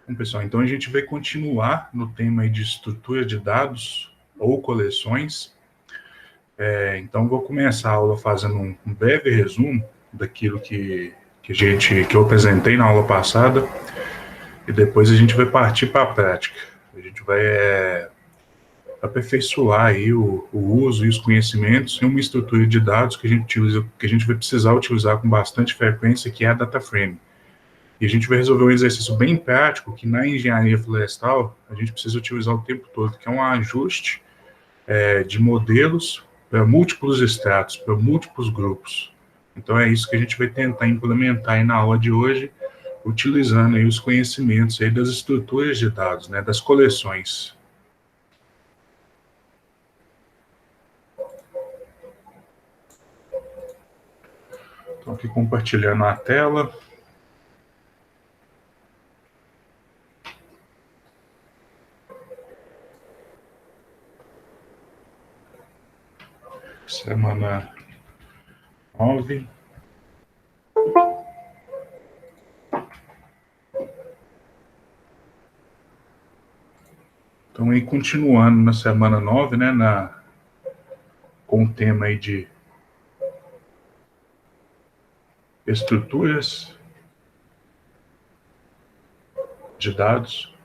Bom, pessoal, então a gente vai continuar no tema aí de estrutura de dados ou coleções. Então vou começar a aula fazendo um breve resumo daquilo que eu apresentei na aula passada e depois a gente vai partir para a prática. A gente vai aperfeiçoar aí o uso e os conhecimentos em uma estrutura de dados que a gente vai precisar utilizar com bastante frequência, que é a data frame. E a gente vai resolver um exercício bem prático que na engenharia florestal a gente precisa utilizar o tempo todo, que é um ajuste de modelos para múltiplos estratos, para múltiplos grupos. Então é isso que a gente vai tentar implementar aí na aula de hoje, utilizando aí os conhecimentos aí das estruturas de dados, né, das coleções. Estou aqui compartilhando a tela. Semana 9. Então, aí, continuando na semana 9, né, com o tema aí de estruturas de dados,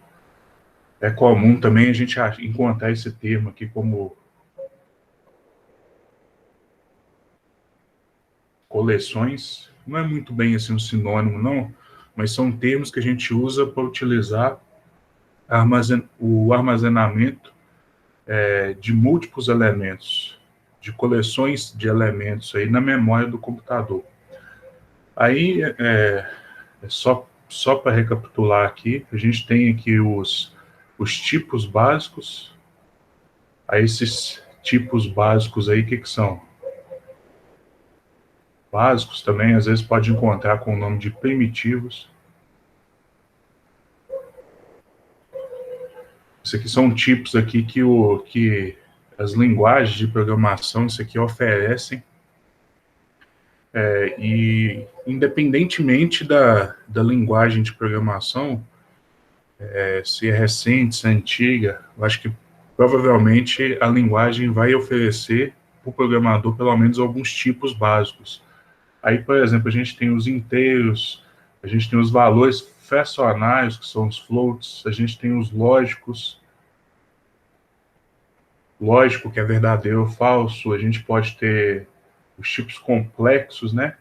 é comum também a gente encontrar esse termo aqui como coleções. Não é muito bem assim um sinônimo, não, mas são termos que a gente usa para utilizar o armazenamento de múltiplos elementos, de coleções de elementos aí na memória do computador. Aí, só para recapitular aqui, a gente tem aqui os tipos básicos. Aí esses tipos básicos aí, o que são? Básicos também, às vezes pode encontrar com o nome de primitivos. Isso aqui são tipos aqui que as linguagens de programação, isso aqui oferecem. E independentemente da linguagem de programação, se é recente, se é antiga, eu acho que provavelmente a linguagem vai oferecer para o programador pelo menos alguns tipos básicos. Aí, por exemplo, a gente tem os inteiros, a gente tem os valores fracionários, que são os floats, a gente tem os lógicos, lógico que é verdadeiro ou falso, a gente pode ter os tipos complexos, né?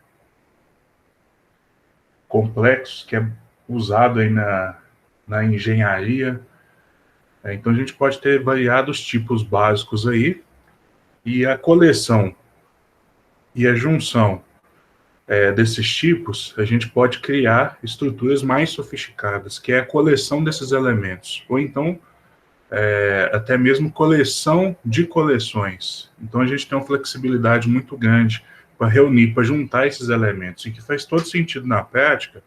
Complexos, que é usado aí na engenharia. Então, a gente pode ter variados tipos básicos aí, e a coleção e a junção desses tipos, a gente pode criar estruturas mais sofisticadas, que é a coleção desses elementos, ou então até mesmo coleção de coleções. Então a gente tem uma flexibilidade muito grande para reunir, para juntar esses elementos, e que faz todo sentido na prática,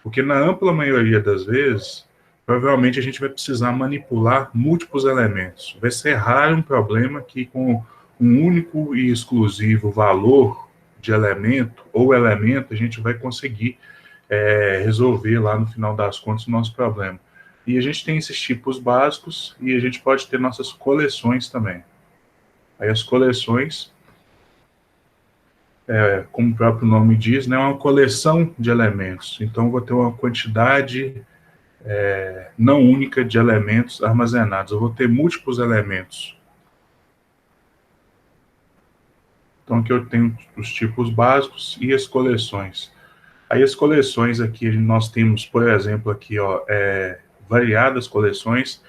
porque na ampla maioria das vezes, provavelmente a gente vai precisar manipular múltiplos elementos. Vai ser raro um problema que com um único e exclusivo valor de elemento ou elemento, a gente vai conseguir resolver lá no final das contas o nosso problema. E a gente tem esses tipos básicos e a gente pode ter nossas coleções também. Aí as coleções, como o próprio nome diz, né, é uma coleção de elementos. Então, eu vou ter uma quantidade não única de elementos armazenados. Eu vou ter múltiplos elementos. Então, aqui eu tenho os tipos básicos e as coleções. Aí as coleções aqui, nós temos, por exemplo, aqui, variadas coleções,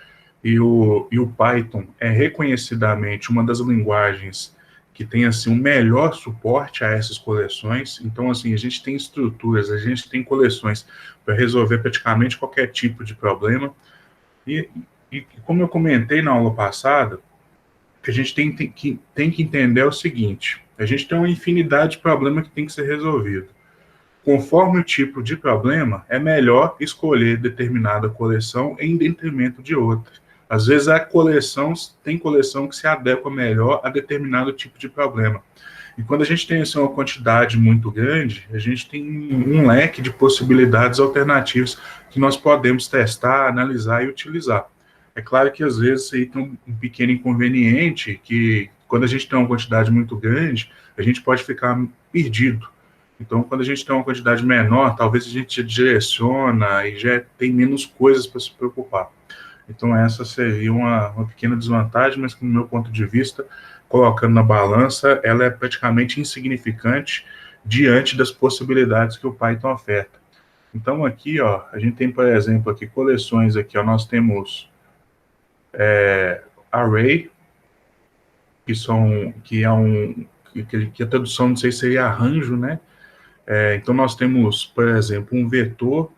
e o Python é reconhecidamente uma das linguagens que tem, assim, o melhor suporte a essas coleções. Então, assim, a gente tem estruturas, a gente tem coleções para resolver praticamente qualquer tipo de problema. E como eu comentei na aula passada, que a gente tem que entender é o seguinte: a gente tem uma infinidade de problemas que tem que ser resolvido. Conforme o tipo de problema, é melhor escolher determinada coleção em detrimento de outra. Às vezes tem coleção que se adequa melhor a determinado tipo de problema. E quando a gente tem assim, uma quantidade muito grande, a gente tem um leque de possibilidades alternativas que nós podemos testar, analisar e utilizar. É claro que às vezes aí tem um pequeno inconveniente que quando a gente tem uma quantidade muito grande, a gente pode ficar perdido. Então, quando a gente tem uma quantidade menor, talvez a gente direciona e já tem menos coisas para se preocupar. Então, essa seria uma pequena desvantagem, mas que, no meu ponto de vista, colocando na balança, ela é praticamente insignificante diante das possibilidades que o Python oferta. Então, aqui, ó, a gente tem, por exemplo, aqui coleções aqui, ó, nós temos array, que a tradução, não sei se seria arranjo, né? Então, nós temos, por exemplo, um vetor,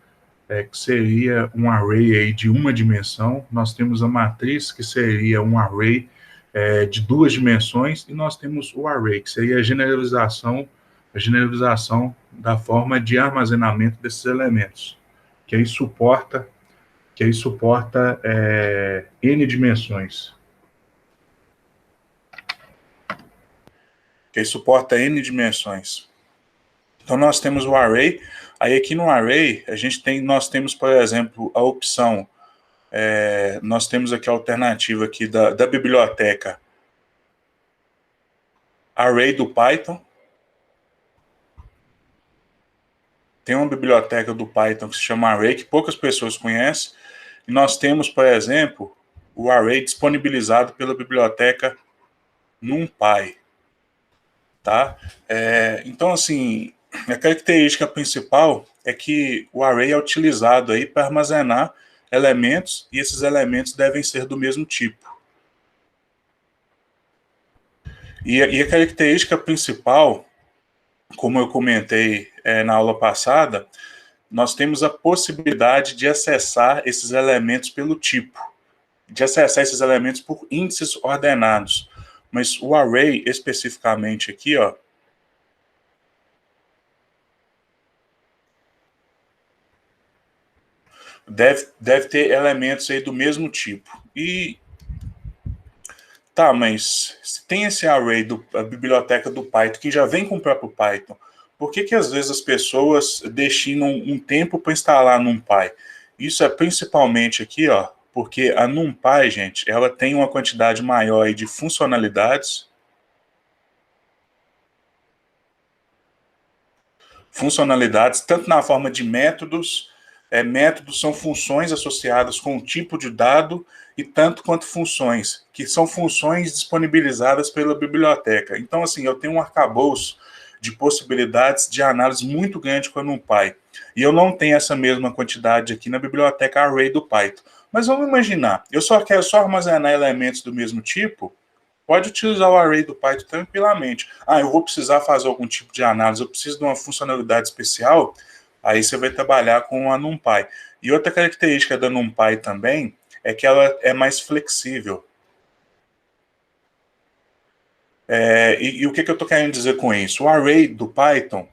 que seria um array aí de uma dimensão, nós temos a matriz, que seria um array de duas dimensões, e nós temos o array, que seria a generalização da forma de armazenamento desses elementos, que aí suporta, N dimensões. Que aí suporta N dimensões. Então, nós temos o array. Aí, aqui no array, nós temos, por exemplo, a opção, nós temos aqui a alternativa aqui da biblioteca array do Python. Tem uma biblioteca do Python que se chama array, que poucas pessoas conhecem. E nós temos, por exemplo, o array disponibilizado pela biblioteca NumPy. Tá? Então, assim, a característica principal é que o array é utilizado aí para armazenar elementos, e esses elementos devem ser do mesmo tipo. E a característica principal, como eu comentei na aula passada, nós temos a possibilidade de acessar esses elementos pelo tipo, de acessar esses elementos por índices ordenados. Mas o array, especificamente aqui, ó, deve ter elementos aí do mesmo tipo. E tá, mas se tem esse array a biblioteca do Python que já vem com o próprio Python, por que às vezes as pessoas destinam um tempo para instalar NumPy? Isso é principalmente aqui, ó, porque a NumPy, gente, ela tem uma quantidade maior aí de funcionalidades. Funcionalidades, tanto na forma de métodos, métodos são funções associadas com um tipo de dado, e tanto quanto funções, que são funções disponibilizadas pela biblioteca. Então, assim, eu tenho um arcabouço de possibilidades de análise muito grande com a NumPy. E eu não tenho essa mesma quantidade aqui na biblioteca array do Python. Mas vamos imaginar, eu só quero armazenar elementos do mesmo tipo. Pode utilizar o array do Python tranquilamente. Eu vou precisar fazer algum tipo de análise, eu preciso de uma funcionalidade especial, aí você vai trabalhar com a NumPy. E outra característica da NumPy também é que ela é mais flexível. E o que eu estou querendo dizer com isso? O array do Python,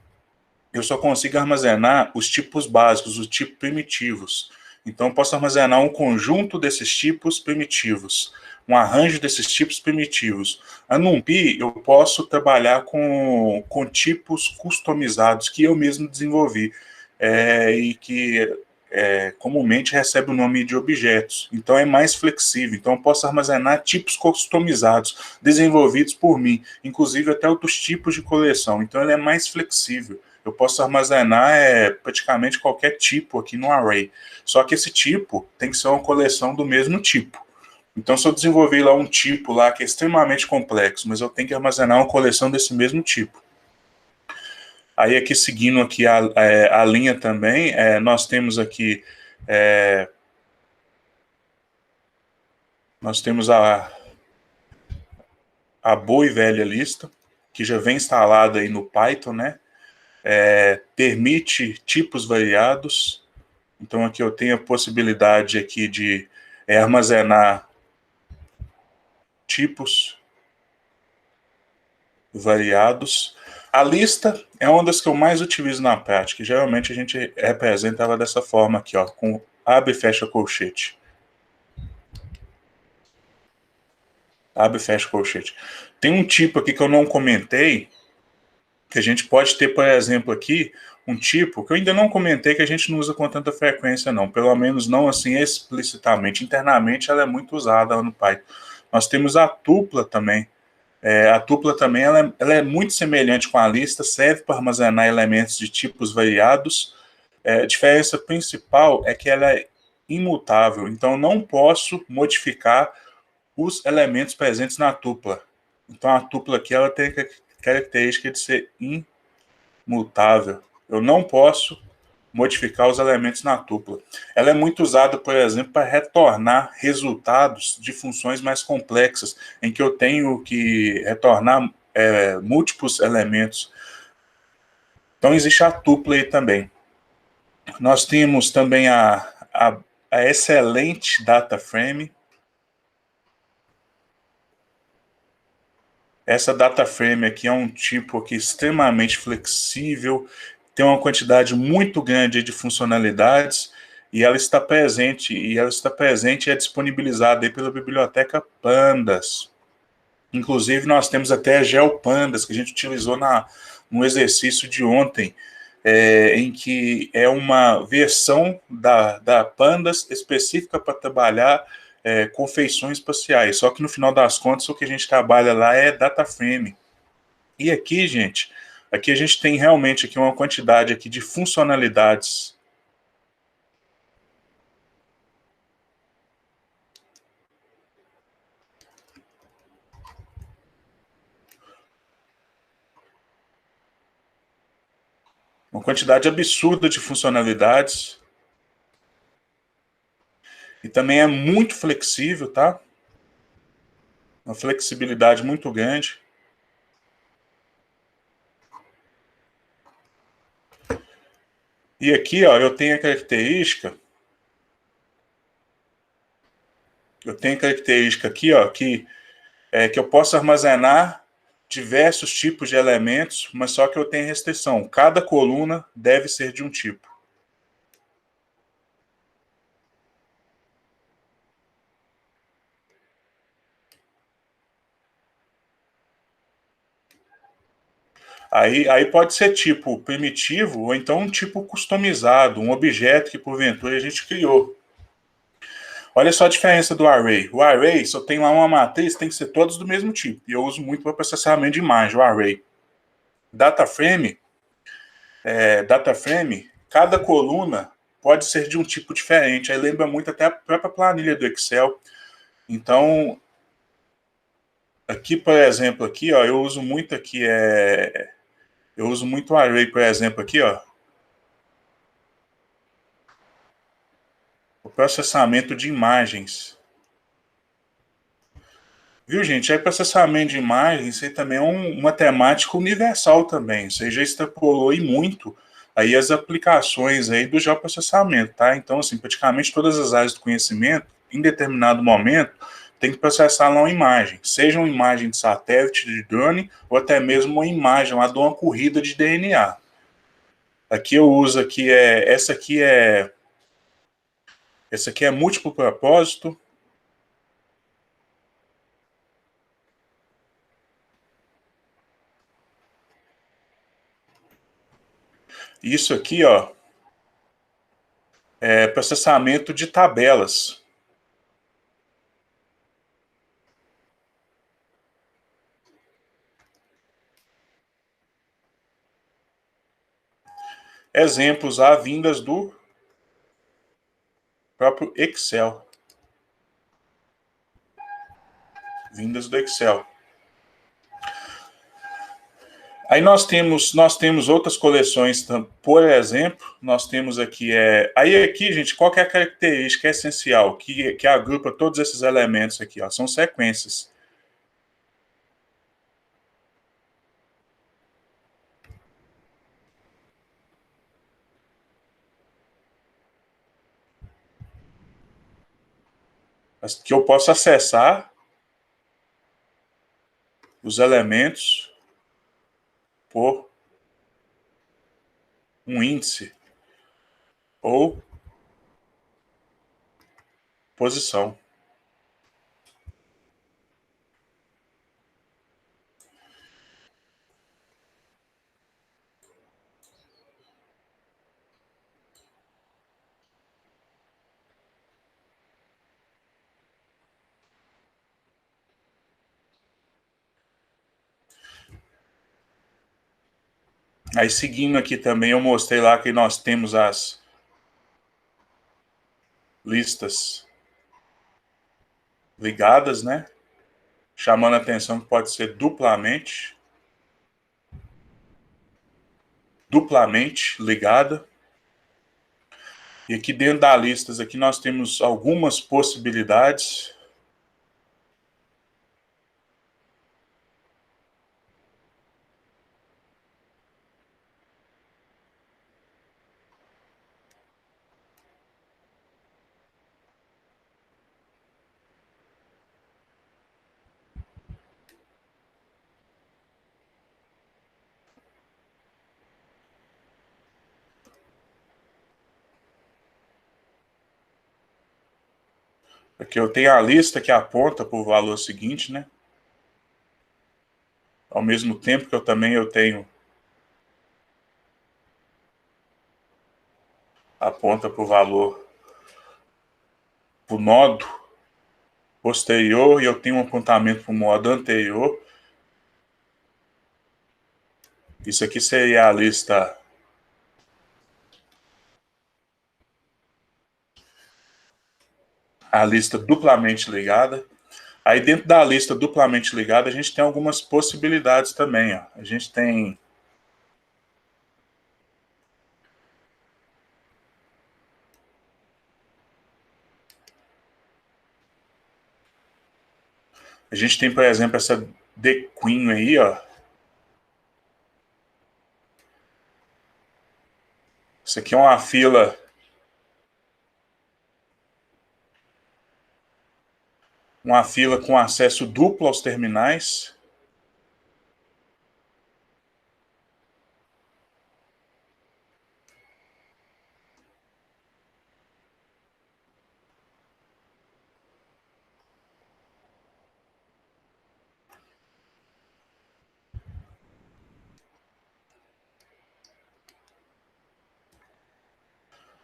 eu só consigo armazenar os tipos básicos, os tipos primitivos. Então, eu posso armazenar um conjunto desses tipos primitivos, um arranjo desses tipos primitivos. A NumPy, eu posso trabalhar com tipos customizados que eu mesmo desenvolvi, e que comumente recebe o nome de objetos. Então, é mais flexível. Então, eu posso armazenar tipos customizados, desenvolvidos por mim, inclusive até outros tipos de coleção. Então, ele é mais flexível. Eu posso armazenar praticamente qualquer tipo aqui no array. Só que esse tipo tem que ser uma coleção do mesmo tipo. Então, se eu desenvolver lá um tipo lá que é extremamente complexo, mas eu tenho que armazenar uma coleção desse mesmo tipo. Aí aqui, seguindo aqui a linha também, nós temos aqui... nós temos a boa e velha lista, que já vem instalada aí no Python, né? Permite tipos variados. Então, aqui eu tenho a possibilidade aqui de armazenar tipos variados. A lista é uma das que eu mais utilizo na prática. Geralmente a gente representa ela dessa forma aqui, ó, com abre e fecha colchete. Abre e fecha colchete. Tem um tipo aqui que eu não comentei, que a gente pode ter, por exemplo, aqui, um tipo que eu ainda não comentei que a gente não usa com tanta frequência, não. Pelo menos não assim explicitamente. Internamente ela é muito usada no Python. Nós temos a tupla também. A tupla também ela é muito semelhante com a lista, serve para armazenar elementos de tipos variados. A diferença principal é que ela é imutável, então eu não posso modificar os elementos presentes na tupla. Então a tupla aqui ela tem a característica de ser imutável. Eu não posso modificar os elementos na tupla. Ela é muito usada, por exemplo, para retornar resultados de funções mais complexas, em que eu tenho que retornar múltiplos elementos. Então existe a tupla aí também. Nós temos também a excelente data frame. Essa data frame aqui é um tipo aqui extremamente flexível, tem uma quantidade muito grande de funcionalidades e ela está presente e é disponibilizada aí pela biblioteca Pandas. Inclusive nós temos até a GeoPandas que a gente utilizou no exercício de ontem, em que é uma versão da Pandas específica para trabalhar com feições espaciais. Só que no final das contas o que a gente trabalha lá é data frame. E aqui, gente, aqui a gente tem realmente aqui uma quantidade aqui de funcionalidades. Uma quantidade absurda de funcionalidades. E também é muito flexível, tá? Uma flexibilidade muito grande. E aqui, ó, eu tenho a característica aqui, ó, que eu posso armazenar diversos tipos de elementos, mas só que eu tenho restrição. Cada coluna deve ser de um tipo. Aí pode ser tipo primitivo ou então um tipo customizado, um objeto que porventura a gente criou. Olha só a diferença do array. O array, se eu tenho lá uma matriz, tem que ser todos do mesmo tipo. E eu uso muito para processamento de imagem, o array. Data frame, cada coluna pode ser de um tipo diferente. Aí lembra muito até a própria planilha do Excel. Então, aqui, por exemplo, aqui, ó, eu uso muito aqui, eu uso muito o array, por exemplo, aqui, ó, o processamento de imagens. Viu, gente? Aí processamento de imagens, isso aí também é uma temática universal também. Você já extrapolou aí muito aí as aplicações aí do geoprocessamento, tá? Então, assim, praticamente todas as áreas do conhecimento, em determinado momento, tem que processar lá uma imagem. Seja uma imagem de satélite, de drone, ou até mesmo uma imagem lá de uma corrida de DNA. Aqui eu uso aqui, essa aqui é múltiplo propósito. Isso aqui, ó, é processamento de tabelas. Exemplos a vindas do próprio Excel. Vindas do Excel. Aí nós temos outras coleções, por exemplo, nós temos aqui, aí aqui, gente, qual que é a característica essencial que agrupa todos esses elementos aqui, ó, são sequências. Que eu posso acessar os elementos por um índice ou posição. Aí, seguindo aqui também, eu mostrei lá que nós temos as listas ligadas, né? Chamando a atenção que pode ser duplamente ligada. E aqui dentro da listas aqui nós temos algumas possibilidades. Aqui eu tenho a lista que aponta para o valor seguinte, né? Ao mesmo tempo que eu tenho aponta para o valor para o modo posterior e eu tenho um apontamento para o modo anterior. Isso aqui seria a lista duplamente ligada. Aí dentro da lista duplamente ligada a gente tem algumas possibilidades também. Ó. A gente tem, por exemplo, essa The Queen aí, ó. Isso aqui é uma fila com acesso duplo aos terminais.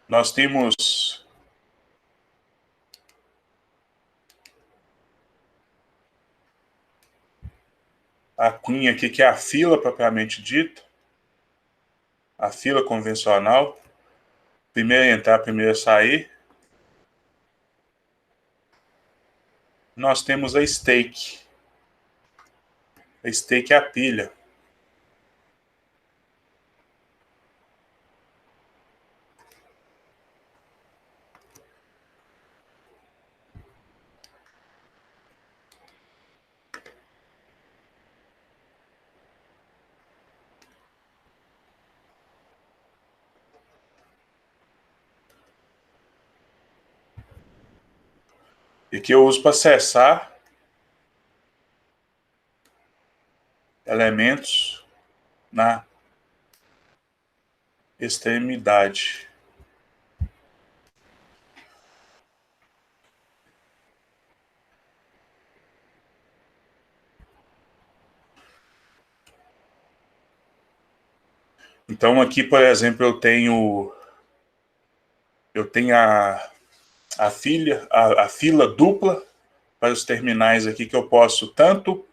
Nós temos a Queen aqui, que é a fila propriamente dita, a fila convencional. Primeiro a entrar, primeiro a sair. Nós temos a stake. A stake é a pilha. E que eu uso para acessar elementos na extremidade. Então aqui, por exemplo, eu tenho a fila dupla para os terminais aqui que eu posso tanto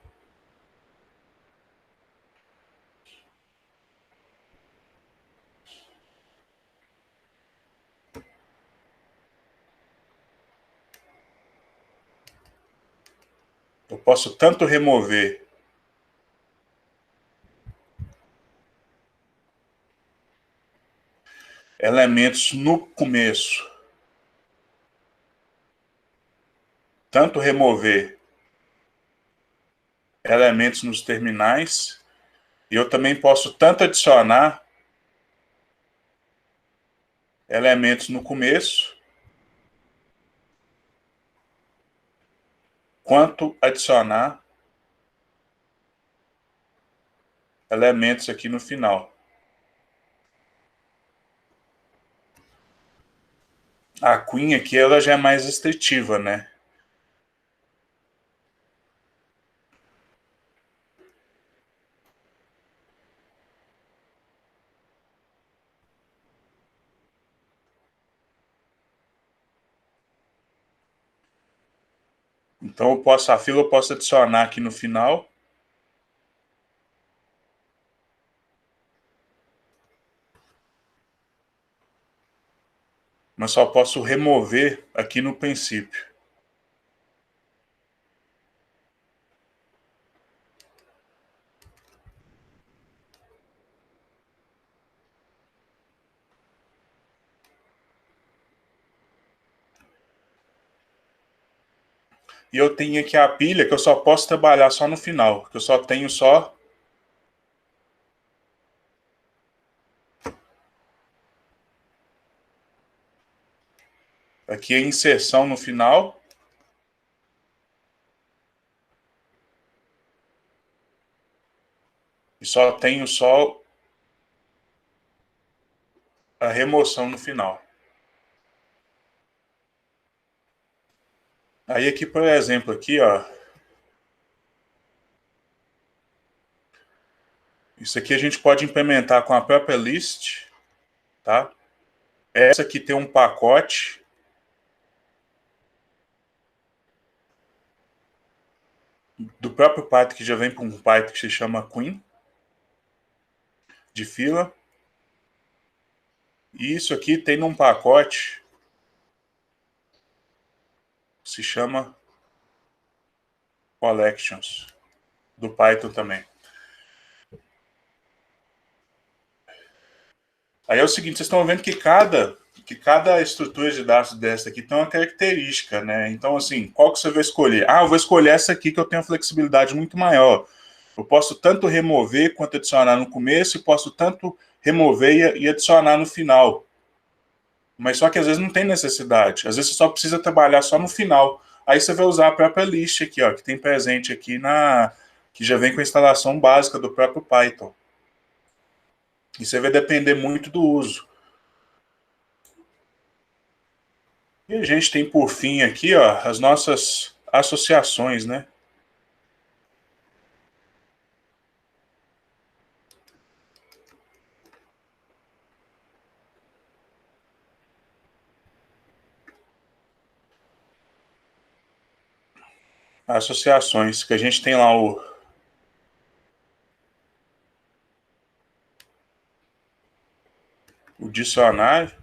remover elementos no começo, tanto remover elementos nos terminais, e eu também posso tanto adicionar elementos no começo, quanto adicionar elementos aqui no final. A Queen aqui, ela já é mais restritiva, né? Então a fila eu posso adicionar aqui no final. mas só posso remover aqui no princípio. E eu tenho aqui a pilha que eu só posso trabalhar só no final, que eu só tenho só aqui a inserção no final. E só tenho só a remoção no final. Aí aqui, por exemplo, aqui, ó, isso aqui a gente pode implementar com a própria list, tá? Essa aqui tem um pacote do próprio Python, que já vem com um Python que se chama Queen, de fila. E isso aqui tem num pacote que se chama Collections, do Python também. Aí é o seguinte, vocês estão vendo que cada estrutura de dados dessa aqui tem uma característica, né? Então, assim, qual que você vai escolher? Ah, eu vou escolher essa aqui que eu tenho uma flexibilidade muito maior. Eu posso tanto remover quanto adicionar no começo, e posso tanto remover e adicionar no final. Mas só que às vezes não tem necessidade. Às vezes você só precisa trabalhar só no final. Aí você vai usar a própria list aqui, ó, que tem presente aqui que já vem com a instalação básica do próprio Python. E você vai depender muito do uso. E a gente tem por fim aqui, ó, as nossas associações, né? Associações, que a gente tem lá o dicionário.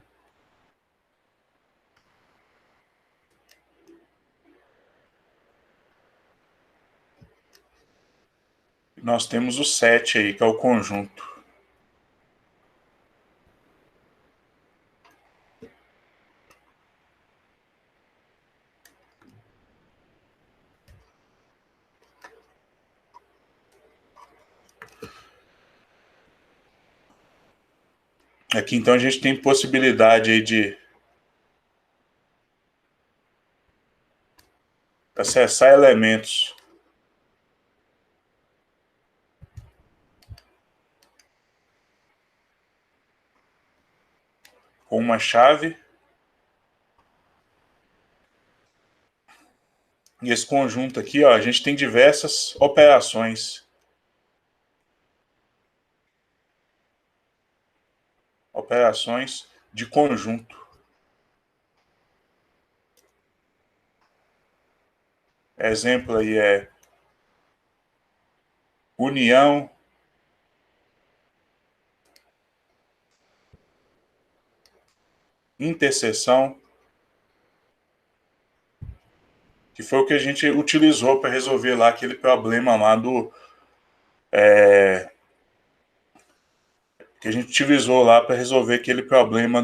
E nós temos o set aí, que é o conjunto. Aqui então a gente tem possibilidade aí de acessar elementos com uma chave. E esse conjunto aqui, ó, a gente tem diversas operações. Operações de conjunto. Exemplo aí é união, interseção, que foi o que a gente utilizou para resolver lá aquele problema lá que a gente utilizou lá para resolver aquele problema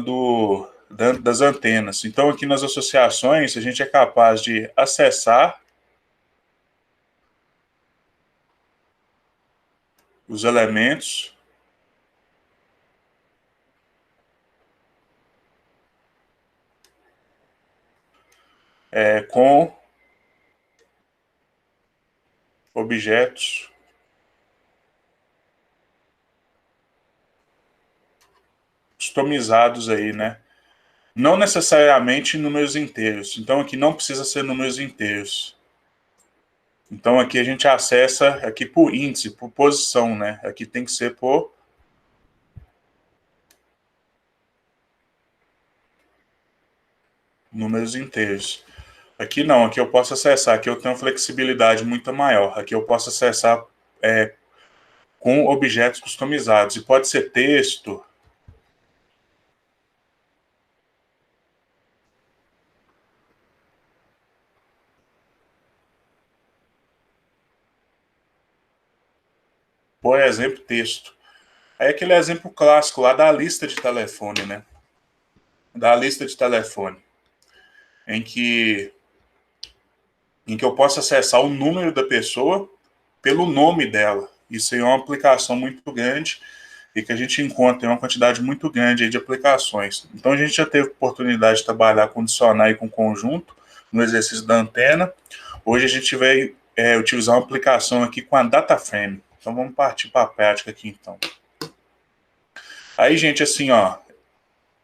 das antenas. Então, aqui nas associações, a gente é capaz de acessar os elementos com objetos customizados aí, né? Não necessariamente números inteiros. Então, aqui não precisa ser números inteiros. Então, aqui a gente acessa aqui por índice, por posição, né? Aqui tem que ser por números inteiros. Aqui não, aqui eu posso acessar, aqui eu tenho uma flexibilidade muito maior. Aqui eu posso acessar com objetos customizados. E pode ser texto, por exemplo, texto. Aí aquele exemplo clássico lá da lista de telefone, né? Da lista de telefone, em que eu posso acessar o número da pessoa pelo nome dela. Isso aí é uma aplicação muito grande e que a gente encontra em uma quantidade muito grande aí de aplicações. Então a gente já teve oportunidade de trabalhar com dicionário e com conjunto no exercício da antena. Hoje a gente vai utilizar uma aplicação aqui com a DataFrame. Então vamos partir para a prática aqui então. Aí, gente, assim, ó,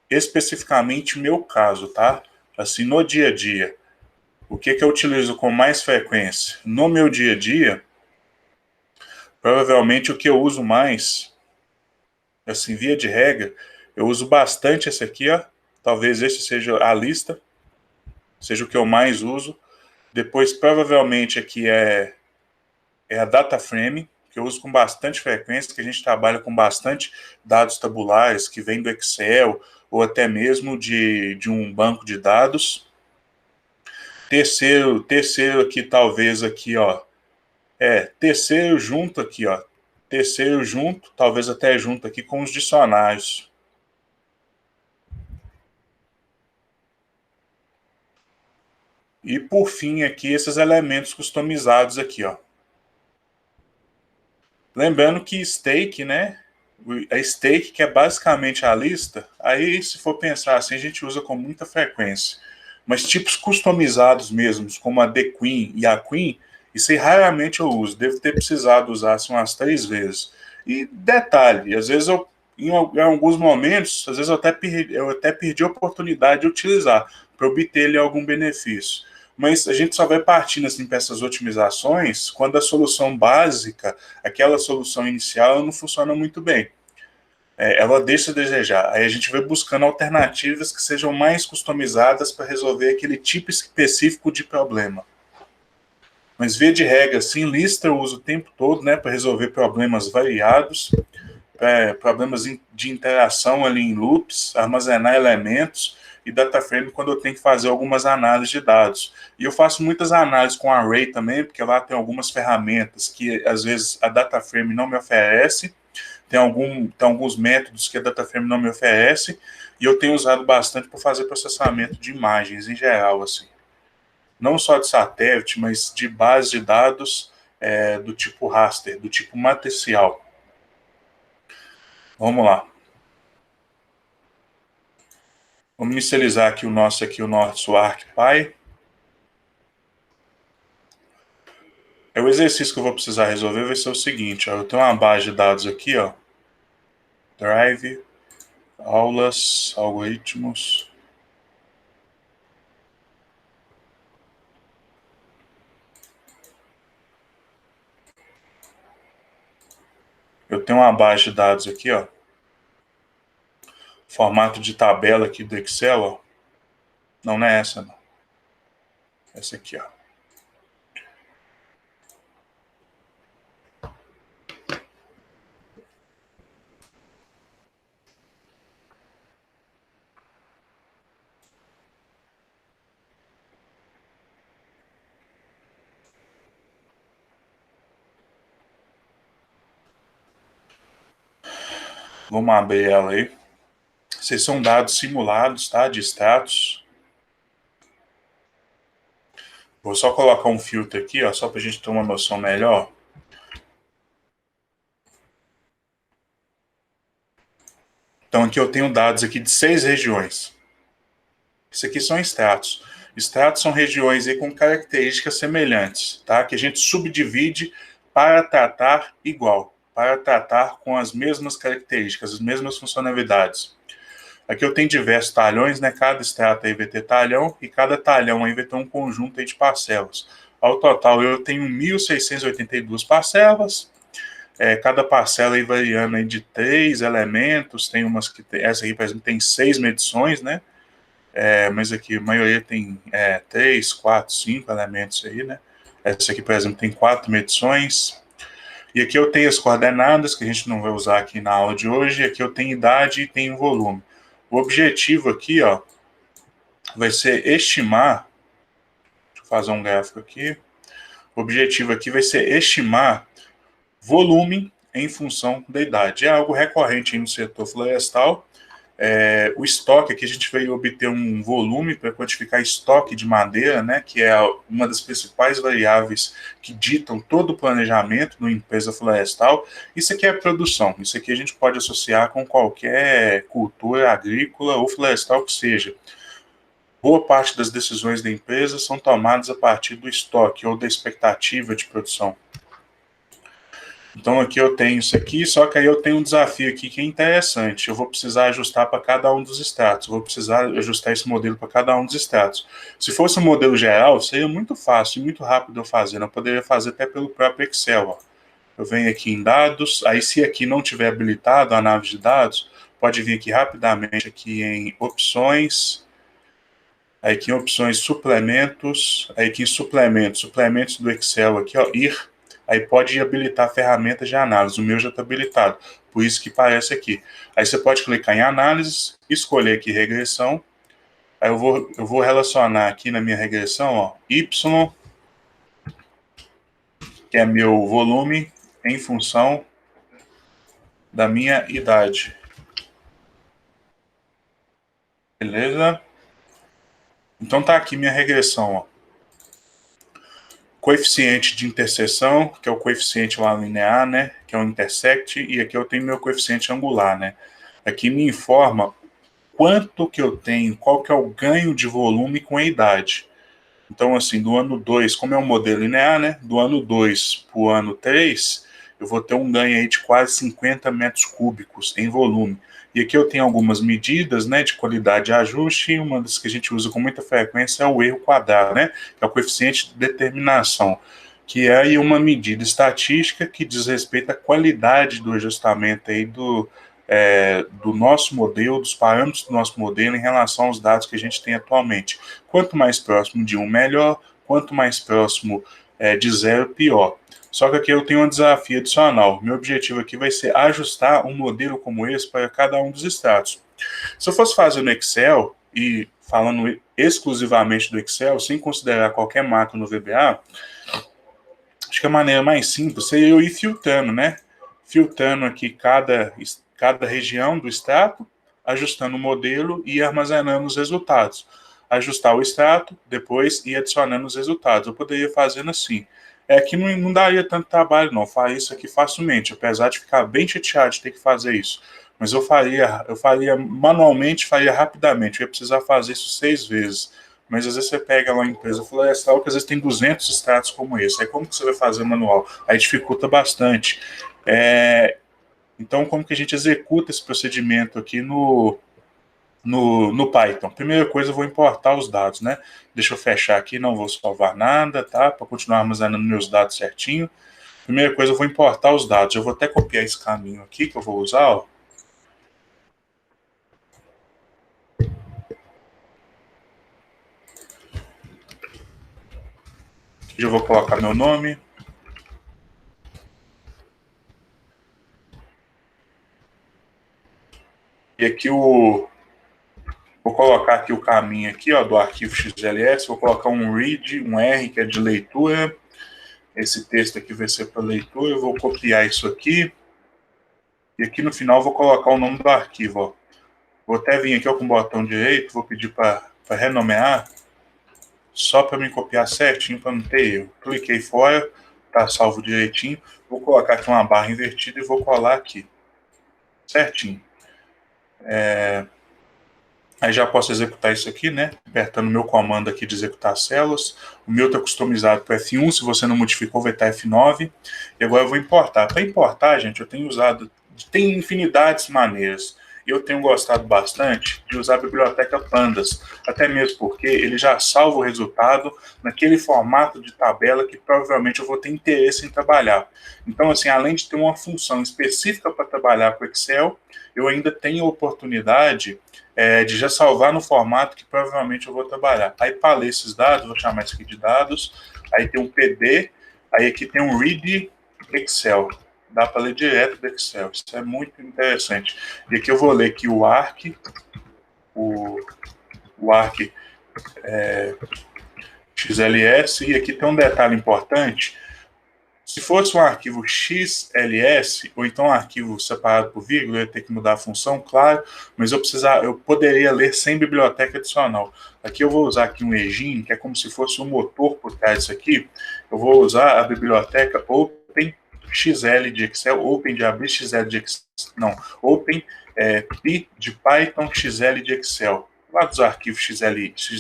especificamente o meu caso, tá? Assim, no dia a dia, o que eu utilizo com mais frequência? No meu dia a dia, provavelmente o que eu uso mais, assim, via de regra, eu uso bastante esse aqui, ó. Talvez esse seja a lista, seja o que eu mais uso. Depois, provavelmente, aqui é a DataFrame, que eu uso com bastante frequência, que a gente trabalha com bastante dados tabulares, que vem do Excel, ou até mesmo de um banco de dados. Terceiro aqui, talvez aqui, ó, terceiro junto aqui, ó, terceiro junto, talvez até junto aqui com os dicionários. E por fim aqui, esses elementos customizados aqui, ó. Lembrando que stake, né, a stake, que é basicamente a lista, aí se for pensar assim, a gente usa com muita frequência. Mas tipos customizados mesmos, como a The Queen e a Queen, isso aí raramente eu uso. Devo ter precisado usar assim, umas 3 vezes. E detalhe, às vezes em alguns momentos, às vezes eu até perdi a oportunidade de utilizar para obter algum benefício. Mas a gente só vai partindo assim, para essas otimizações quando a solução básica, aquela solução inicial, não funciona muito bem. Ela deixa a desejar. Aí a gente vai buscando alternativas que sejam mais customizadas para resolver aquele tipo específico de problema. Mas via de regra, assim, lista eu uso o tempo todo, né, para resolver problemas variados, problemas de interação ali em loops, armazenar elementos, e DataFrame quando eu tenho que fazer algumas análises de dados. E eu faço muitas análises com Array também, porque lá tem algumas ferramentas que às vezes a DataFrame não me oferece, tem alguns métodos que a DataFrame não me oferece, e eu tenho usado bastante para fazer processamento de imagens em geral, assim. Não só de satélite, mas de base de dados do tipo raster, do tipo matricial. Vamos lá. Vamos inicializar aqui o nosso ArcPy. O exercício que eu vou precisar resolver vai ser o seguinte, ó, eu tenho uma base de dados aqui, ó, Drive, aulas, algoritmos. Eu tenho uma base de dados aqui, ó, formato de tabela aqui do Excel, ó. Não é essa, não. Essa aqui, ó. Vamos abrir ela aí. Esses são dados simulados, tá? De status. Vou só colocar um filtro aqui, ó, só para a gente ter uma noção melhor. Então aqui eu tenho dados aqui de 6 regiões. Isso aqui são estratos. Estratos são regiões aí com características semelhantes, tá? Que a gente subdivide para tratar igual, para tratar com as mesmas características, as mesmas funcionalidades. Aqui eu tenho diversos talhões, né? Cada extrato aí vai ter talhão e cada talhão aí vai ter um conjunto aí de parcelas. Ao total eu tenho 1.682 parcelas. Cada parcela aí variando aí de 3 elementos, tem umas que tem, essa aqui, por exemplo, tem 6 medições, né? Mas aqui a maioria tem 3, 4, 5 elementos aí, né? Essa aqui, por exemplo, tem 4 medições. E aqui eu tenho as coordenadas, que a gente não vai usar aqui na aula de hoje. E aqui eu tenho idade e tenho volume. O objetivo aqui, ó, vai ser estimar. Deixa eu fazer um gráfico aqui. O objetivo aqui vai ser estimar volume em função da idade. É algo recorrente no setor florestal. O estoque, aqui a gente veio obter um volume para quantificar estoque de madeira, né, que é uma das principais variáveis que ditam todo o planejamento numa empresa florestal. Isso aqui é produção, isso aqui a gente pode associar com qualquer cultura agrícola ou florestal que seja. Boa parte das decisões da empresa são tomadas a partir do estoque ou da expectativa de produção. Então aqui eu tenho isso aqui, só que aí eu tenho um desafio aqui que é interessante. Eu vou precisar ajustar para cada um dos estratos. Vou precisar ajustar esse modelo para cada um dos estratos. Se fosse um modelo geral, seria muito fácil e muito rápido eu fazer. Eu poderia fazer até pelo próprio Excel. Ó. Eu venho aqui em dados, aí se aqui não tiver habilitado a análise de dados, pode vir aqui rapidamente aqui em opções, aí aqui em opções suplementos, aí aqui em suplementos do Excel aqui, ó, ir. Aí pode habilitar ferramentas de análise. O meu já está habilitado, por isso que aparece aqui. Aí você pode clicar em análise, escolher aqui regressão. Aí eu vou relacionar aqui na minha regressão, ó, Y, que é meu volume, em função da minha idade. Beleza? Então tá aqui minha regressão, ó. Coeficiente de interseção, que é o coeficiente lá linear, né, que é o intersect, e aqui eu tenho meu coeficiente angular, né. Aqui me informa quanto que eu tenho, qual que é o ganho de volume com a idade. Então, assim, do ano 2, como é um modelo linear, né, do ano 2 para o ano 3, eu vou ter um ganho aí de quase 50 metros cúbicos em volume. E aqui eu tenho algumas medidas, né, de qualidade de ajuste, e uma das que a gente usa com muita frequência é o erro quadrado, né, que é o coeficiente de determinação, que é aí uma medida estatística que diz respeito à qualidade do ajustamento aí do nosso modelo, dos parâmetros do nosso modelo em relação aos dados que a gente tem atualmente. Quanto mais próximo de 1, melhor. Quanto mais próximo de 0, pior. Só que aqui eu tenho um desafio adicional. Meu objetivo aqui vai ser ajustar um modelo como esse para cada um dos estratos. Se eu fosse fazer no Excel, e falando exclusivamente do Excel, sem considerar qualquer macro no VBA, acho que a maneira mais simples seria eu ir filtrando, né? Filtrando aqui cada região do extrato, ajustando o modelo e armazenando os resultados. Ajustar o extrato, depois ir adicionando os resultados. Eu poderia fazendo assim. Que não daria tanto trabalho, não. Faria isso aqui facilmente, apesar de ficar bem chateado de ter que fazer isso. Mas eu faria manualmente, faria rapidamente. Eu ia precisar fazer isso 6 vezes. Mas às vezes você pega uma empresa florestal que às vezes tem 200 extratos como esse. Aí como que você vai fazer manual? Aí dificulta bastante. Então, como que a gente executa esse procedimento aqui no Python? Primeira coisa, eu vou importar os dados, né? Deixa eu fechar aqui, não vou salvar nada, tá? Para continuar armazenando meus dados certinho. Primeira coisa, eu vou importar os dados. Eu vou até copiar esse caminho aqui que eu vou usar, ó. Eu vou colocar meu nome. E aqui vou colocar aqui o caminho aqui, ó, do arquivo XLS, vou colocar um read, um R, que é de leitura. Esse texto aqui vai ser para leitura, eu vou copiar isso aqui. E aqui no final eu vou colocar o nome do arquivo, ó. Vou até vir aqui ó, com o botão direito, vou pedir para renomear, só para me copiar certinho, para não ter erro. Cliquei fora, tá salvo direitinho. Vou colocar aqui uma barra invertida e vou colar aqui, certinho. Aí já posso executar isso aqui, né? Apertando o meu comando aqui de executar células. O meu está customizado para F1, se você não modificou, vai estar F9. E agora eu vou importar. Para importar, gente, eu tenho usado, tem infinidades de maneiras. Eu tenho gostado bastante de usar a biblioteca Pandas, até mesmo porque ele já salva o resultado naquele formato de tabela que provavelmente eu vou ter interesse em trabalhar. Então, assim, além de ter uma função específica para trabalhar com Excel, eu ainda tenho a oportunidade de já salvar no formato que provavelmente eu vou trabalhar. Aí, para ler esses dados, vou chamar isso aqui de dados, aí tem um PD, aí aqui tem um read Excel. Dá para ler direto do Excel. Isso é muito interessante. E aqui eu vou ler aqui o ARC, o ARC XLS, e aqui tem um detalhe importante. Se fosse um arquivo XLS, ou então um arquivo separado por vírgula, eu ia ter que mudar a função, claro, mas eu poderia ler sem biblioteca adicional. Aqui eu vou usar aqui um engine, que é como se fosse um motor por trás disso aqui. Eu vou usar a biblioteca OpenXL de Excel, Open de abrir XL de Excel, não, Open Pi de Python XL de Excel. Lá dos arquivos XLX,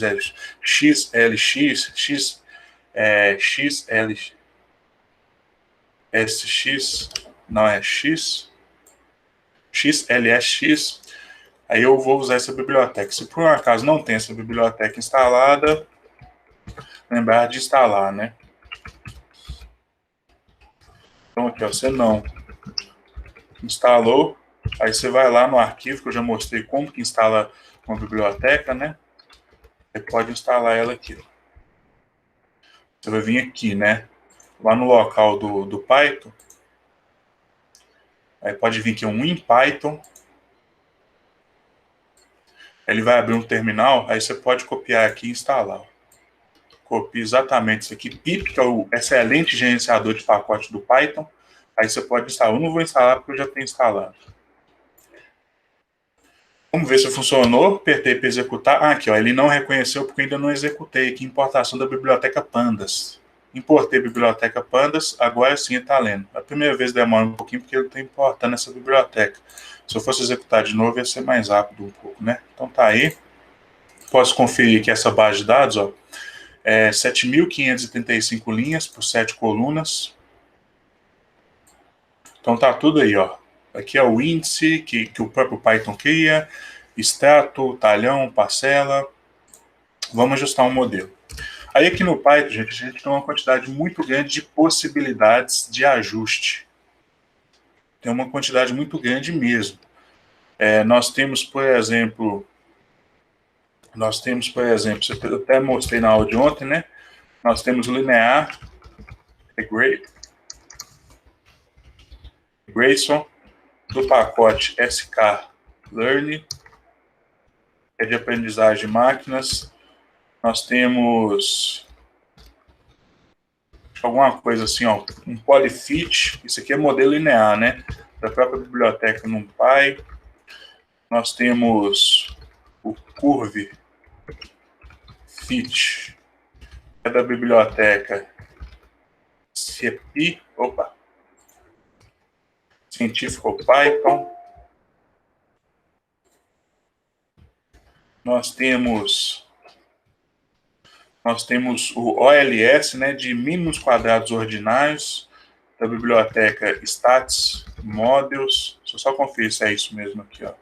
SX, não é X, XLSX, aí eu vou usar essa biblioteca. Se por um acaso não tem essa biblioteca instalada, lembrar de instalar, né? Então aqui, ó, você não instalou, aí você vai lá no arquivo, que eu já mostrei como que instala uma biblioteca, né? Você pode instalar ela aqui. Você vai vir aqui, né? Lá no local do Python, aí pode vir aqui um WinPython. Ele vai abrir um terminal, aí você pode copiar aqui e instalar. Copia exatamente isso aqui, pip, que é o excelente gerenciador de pacote do Python. Aí você pode instalar. Eu não vou instalar porque eu já tenho instalado. Vamos ver se funcionou. Apertei para executar. Ah, aqui, ó, ele não reconheceu porque ainda não executei aqui importação da biblioteca Pandas. Importei a biblioteca Pandas, agora sim está lendo. A primeira vez demora um pouquinho porque ele está importando essa biblioteca. Se eu fosse executar de novo, ia ser mais rápido um pouco, né? Então tá aí. Posso conferir aqui essa base de dados, ó. 7.535 linhas por 7 colunas. Então tá tudo aí, ó. Aqui é o índice que o próprio Python cria, extrato, talhão, parcela. Vamos ajustar um modelo. Aí aqui no Python, gente, a gente tem uma quantidade muito grande de possibilidades de ajuste. Tem uma quantidade muito grande mesmo. Nós temos, por exemplo, eu até mostrei na aula de ontem, né? Nós temos linear regression do pacote sklearn, que é de aprendizagem de máquinas. Nós temos alguma coisa assim, ó, um polyfit, isso aqui é modelo linear, né? Da própria biblioteca NumPy. Nós temos o curve fit, é da biblioteca CPI, Científico Python. Nós temos o OLS, né, de mínimos quadrados ordinários, da biblioteca Stats Models. Deixa eu só conferir se é isso mesmo aqui, ó.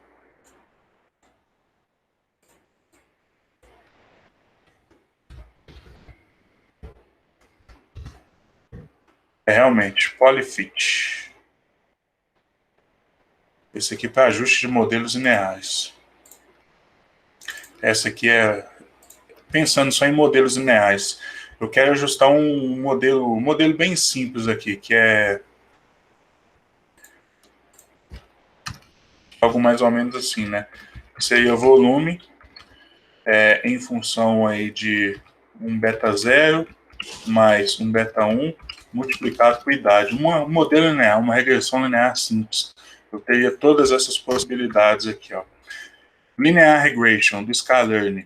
É realmente polyfit. Esse aqui para ajuste de modelos lineares. Essa aqui é pensando só em modelos lineares. Eu quero ajustar um modelo bem simples aqui, que é algo mais ou menos assim, né? Seria volume em função aí de um beta 0 mais um beta 1 multiplicado por idade. Um modelo linear, uma regressão linear simples. Eu teria todas essas possibilidades aqui, ó. Linear regression do sklearn.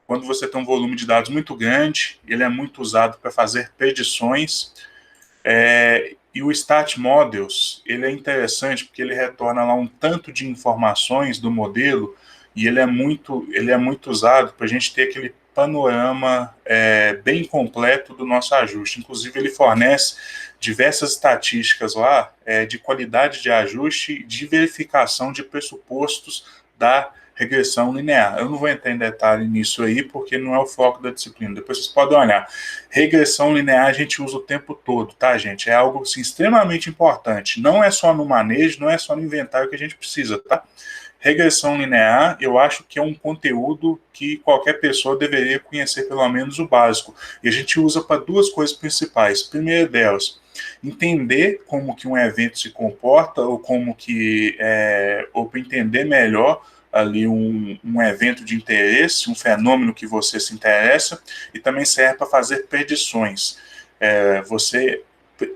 Quando você tem um volume de dados muito grande, ele é muito usado para fazer predições. E o Stat Models, ele é interessante porque ele retorna lá um tanto de informações do modelo e ele é muito usado para a gente ter aquele panorama bem completo do nosso ajuste. Inclusive, ele fornece diversas estatísticas lá de qualidade de ajuste e de verificação de pressupostos da regressão linear. Eu não vou entrar em detalhe nisso aí, porque não é o foco da disciplina. Depois vocês podem olhar. Regressão linear a gente usa o tempo todo, tá, gente? É algo assim, extremamente importante. Não é só no manejo, não é só no inventário que a gente precisa, tá? Regressão linear, eu acho que é um conteúdo que qualquer pessoa deveria conhecer pelo menos o básico. E a gente usa para duas coisas principais. Primeira delas, entender como que um evento se comporta ou como que ou para entender melhor ali um evento de interesse, um fenômeno que você se interessa, e também serve para fazer predições. Você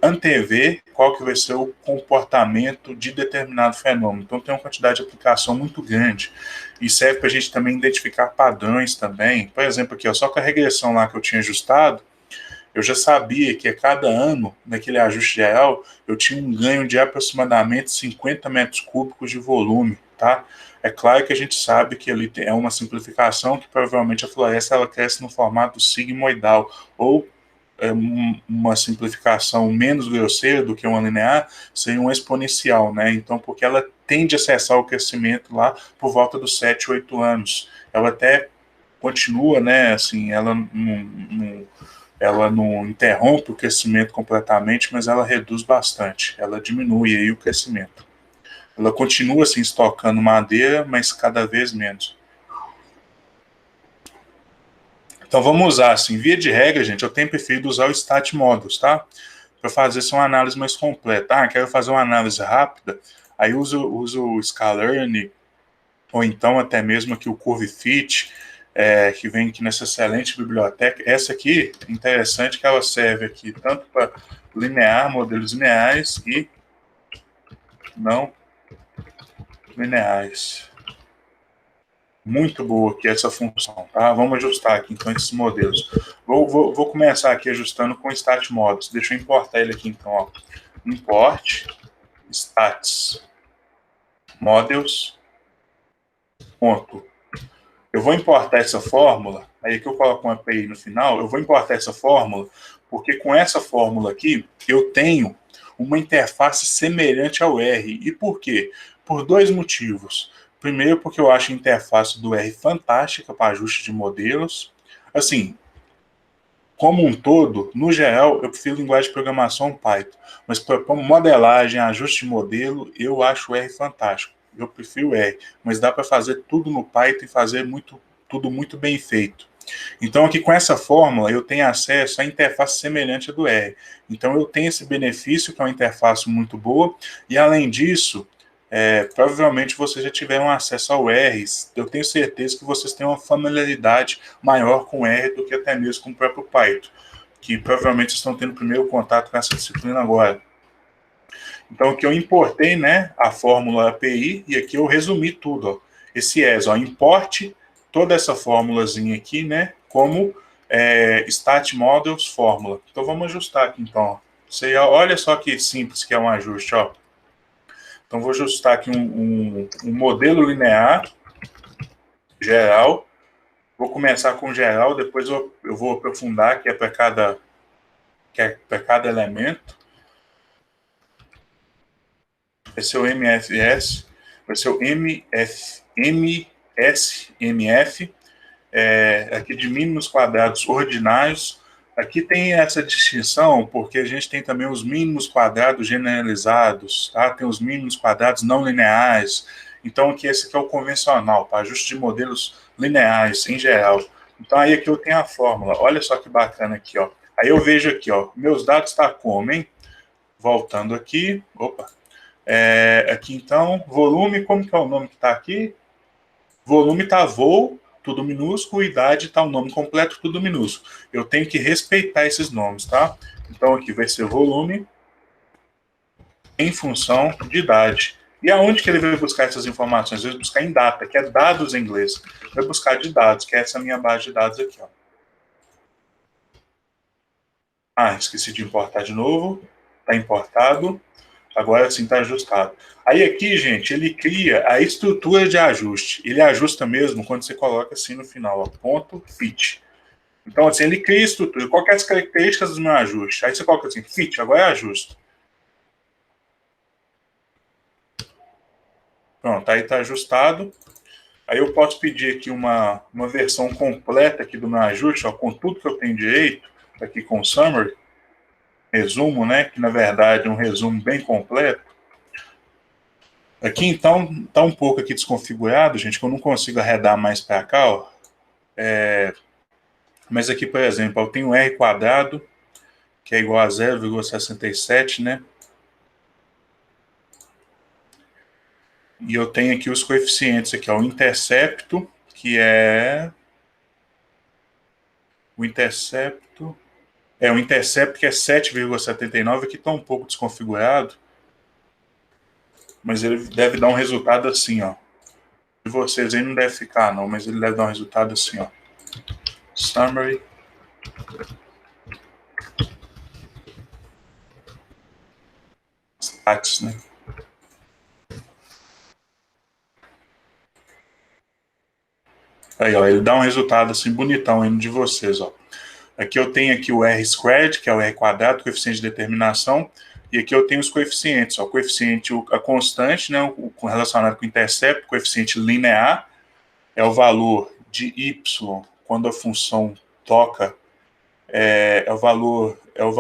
antever qual que vai ser o comportamento de determinado fenômeno. Então tem uma quantidade de aplicação muito grande e serve para a gente também identificar padrões também. Por exemplo, aqui, ó, só com a regressão lá que eu tinha ajustado, eu já sabia que a cada ano, naquele ajuste geral, eu tinha um ganho de aproximadamente 50 metros cúbicos de volume, tá? É claro que a gente sabe que ali é uma simplificação, que provavelmente a floresta ela cresce no formato sigmoidal, ou uma simplificação menos grosseira do que uma linear, seria uma exponencial, né? Então, porque ela tende a cessar o crescimento lá por volta dos 7, 8 anos. Ela até continua, né? Assim, ela não interrompe o crescimento completamente, mas ela reduz bastante, ela diminui aí o crescimento. Ela continua assim estocando madeira, mas cada vez menos. Então vamos usar assim, via de regra, gente, eu tenho preferido usar o Stat Models, tá? Para fazer assim, uma análise mais completa. Ah, quero fazer uma análise rápida, aí uso o Scalern, ou então até mesmo aqui o CurveFit, que vem aqui nessa excelente biblioteca. Essa aqui, interessante que ela serve aqui tanto para linear, modelos lineares e não lineares. Muito boa aqui essa função, tá? Vamos ajustar aqui então esses modelos. Vou começar aqui ajustando com Stat Models. Deixa eu importar ele aqui então, ó. Import Stats Models. Ponto. Eu vou importar essa fórmula, aí que eu coloco uma API no final, eu vou importar essa fórmula, porque com essa fórmula aqui, eu tenho uma interface semelhante ao R. E por quê? Por dois motivos. Primeiro, porque eu acho a interface do R fantástica para ajuste de modelos. Assim, como um todo, no geral, eu prefiro linguagem de programação Python. Mas para modelagem, ajuste de modelo, eu acho o R fantástico. Eu prefiro o R, mas dá para fazer tudo no Python e fazer tudo muito bem feito. Então, aqui com essa fórmula, eu tenho acesso à interface semelhante à do R. Então, eu tenho esse benefício, que é uma interface muito boa, e além disso, provavelmente vocês já tiveram acesso ao R. Eu tenho certeza que vocês têm uma familiaridade maior com o R do que até mesmo com o próprio Python, que provavelmente estão tendo primeiro contato com essa disciplina agora. Então, aqui eu importei, né, a fórmula API e aqui eu resumi tudo. Ó. Esse ES, ó, importe toda essa fórmulazinha aqui, né, como Stat Models fórmula. Então, vamos ajustar aqui, então. Você, olha só que simples que é um ajuste, ó. Então, vou ajustar aqui um modelo linear geral. Vou começar com geral, depois eu vou aprofundar, que é para cada elemento. Vai ser o MFS, vai ser o MSMF, aqui de mínimos quadrados ordinários. Aqui tem essa distinção, porque a gente tem também os mínimos quadrados generalizados, tá? Tem os mínimos quadrados não lineares. Então, aqui esse aqui é o convencional, para ajuste de modelos lineares em geral. Então, aí aqui eu tenho a fórmula. Olha só que bacana aqui, ó. Aí eu vejo aqui, ó, meus dados tá como, hein? Voltando aqui, opa. Aqui então, volume, como que é o nome que está aqui? Volume está voo, tudo minúsculo, idade está o nome completo, tudo minúsculo. Eu tenho que respeitar esses nomes, tá? Então aqui vai ser volume em função de idade. E aonde que ele vai buscar essas informações? Ele vai buscar em data, que é dados em inglês. Vai buscar de dados, que é essa minha base de dados aqui, ó. Ah, esqueci de importar de novo. Está importado. Agora sim está ajustado. Aí aqui, gente, ele cria a estrutura de ajuste. Ele ajusta mesmo quando você coloca assim no final, ó, ponto fit. Então, assim, ele cria a estrutura. Qual que é as características do meu ajuste? Aí você coloca assim, fit, agora é ajuste. Pronto, aí está ajustado. Aí eu posso pedir aqui uma versão completa aqui do meu ajuste, ó, com tudo que eu tenho direito, aqui com o summary, resumo, né, que na verdade é um resumo bem completo. Aqui, então, está um pouco aqui desconfigurado, gente, que eu não consigo arredar mais para cá, ó. Mas aqui, por exemplo, eu tenho R quadrado, que é igual a 0,67, né? E eu tenho aqui os coeficientes, aqui, ó, o intercepto, que é... O intercepto É o intercept que é 7,79, que está um pouco desconfigurado, mas ele deve dar um resultado assim, ó. De vocês aí não deve ficar, não, mas ele deve dar um resultado assim, ó. Summary. Stats, né? Aí, ó, ele dá um resultado assim bonitão indo de vocês, ó. Aqui eu tenho aqui o R squared, que é o R quadrado, coeficiente de determinação, e aqui eu tenho os coeficientes, ó, o coeficiente, a constante, né, relacionado com o intercept, o coeficiente linear, é o valor de y quando a função toca, é o valor, é o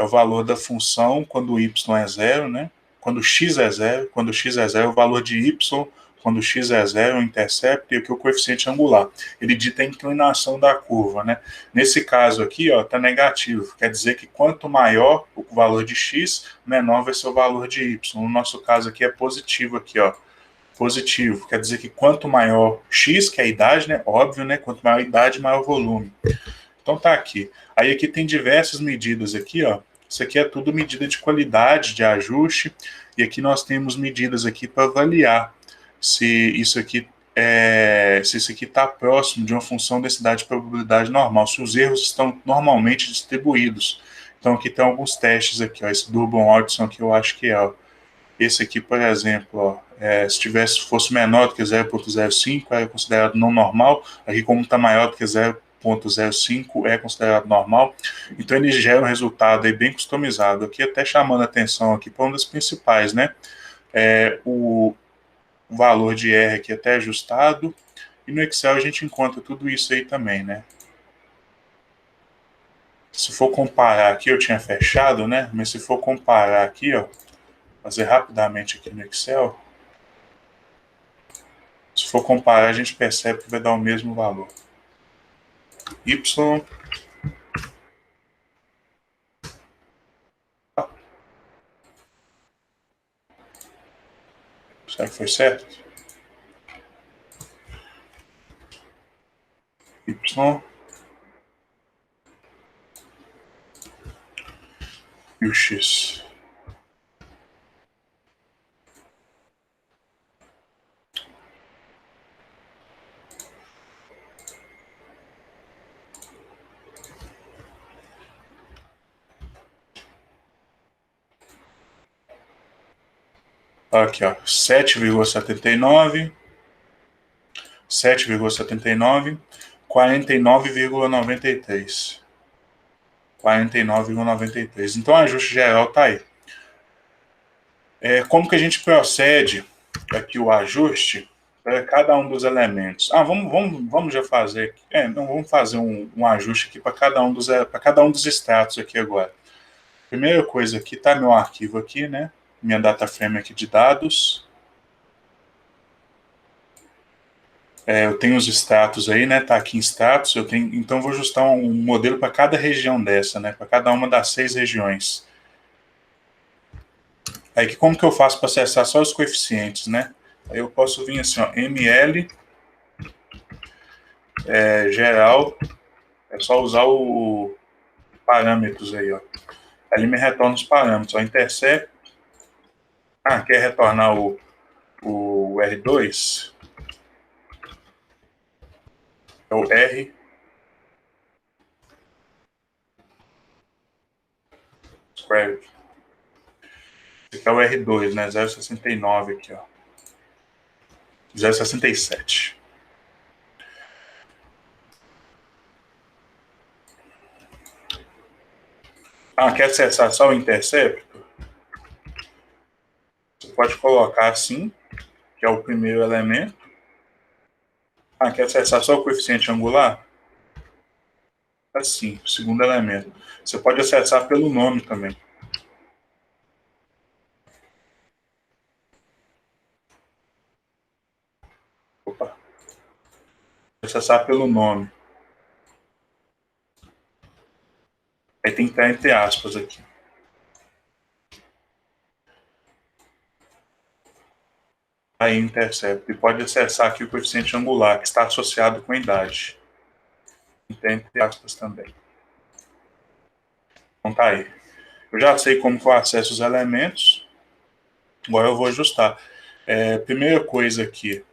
valor da função quando y é zero, né? Quando x é zero, quando x é zero, é o valor de y quando x é zero, o intercept, e aqui o coeficiente angular. Ele dita a inclinação da curva, né? Nesse caso aqui, ó, tá negativo. Quer dizer que quanto maior o valor de x, menor vai ser o valor de y. No nosso caso aqui é positivo aqui, ó. Positivo. Quer dizer que quanto maior x, que é a idade, né? Óbvio, né? Quanto maior a idade, maior o volume. Então tá aqui. Aí aqui tem diversas medidas aqui, ó. Isso aqui é tudo medida de qualidade, de ajuste. E aqui nós temos medidas aqui para avaliar se isso aqui se isso aqui está próximo de uma função densidade de probabilidade normal, se os erros estão normalmente distribuídos. Então aqui tem alguns testes aqui, ó. Esse Durbin Watson aqui eu acho que é, ó. Esse aqui, por exemplo, ó, se fosse menor do que 0,05 é considerado não normal. Aqui, como está maior do que 0,05 é considerado normal. Então ele gera um resultado aí bem customizado. Aqui até chamando a atenção aqui para uma das principais, né? O valor de R aqui até ajustado. E no Excel a gente encontra tudo isso aí também, né? Se for comparar aqui, eu tinha fechado, né? Mas se for comparar aqui, ó, fazer rapidamente aqui no Excel, se for comparar, a gente percebe que vai dar o mesmo valor. Y. Será que foi certo? Y. E o X. Aqui, ó, 7,79, 7,79, 49,93. 49,93. Então, o ajuste geral tá aí. Como que a gente procede aqui o ajuste para cada um dos elementos? Vamos já fazer. Não, vamos fazer um ajuste aqui para cada um dos extratos aqui agora. Primeira coisa aqui, tá meu arquivo aqui, né? Minha data frame aqui de dados. Eu tenho os status aí, né? Tá aqui em status. Então vou ajustar um modelo para cada região dessa, né? Para cada uma das 6 regiões. Aí como que eu faço para acessar só os coeficientes, né? Aí eu posso vir assim, ó, ml geral. É só usar o parâmetros aí, ó. Aí ele me retorna os parâmetros, ó. Intercept. Quer retornar o R2? É o R squared. Esse aqui é o R2, né? 0,69 aqui, ó. 0,67. Quer acessar só o intercepto? Você pode colocar assim, que é o primeiro elemento. Quer acessar só o coeficiente angular? Assim, o segundo elemento. Você pode acessar pelo nome também. Opa. Acessar pelo nome. Aí tem que estar entre aspas aqui. Aí intercepto. E pode acessar aqui o coeficiente angular, que está associado com a idade. entre aspas também. Então tá aí. Eu já sei como que eu acesso os elementos. Agora eu vou ajustar. Primeira coisa aqui.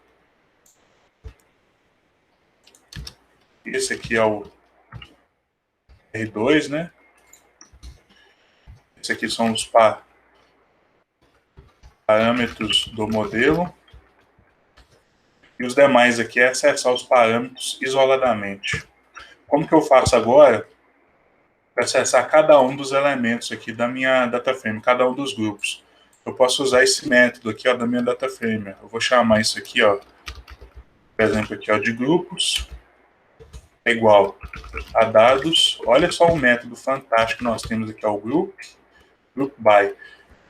Esse aqui é o R2, né? Esse aqui são os parâmetros do modelo. E os demais aqui é acessar os parâmetros isoladamente. Como que eu faço agora para acessar cada um dos elementos aqui da minha data frame, cada um dos grupos? Eu posso usar esse método aqui, ó, da minha data frame. Eu vou chamar isso aqui, ó, por exemplo, aqui, ó, de grupos, é igual a dados. Olha só um método fantástico que nós temos aqui, ó, o group by.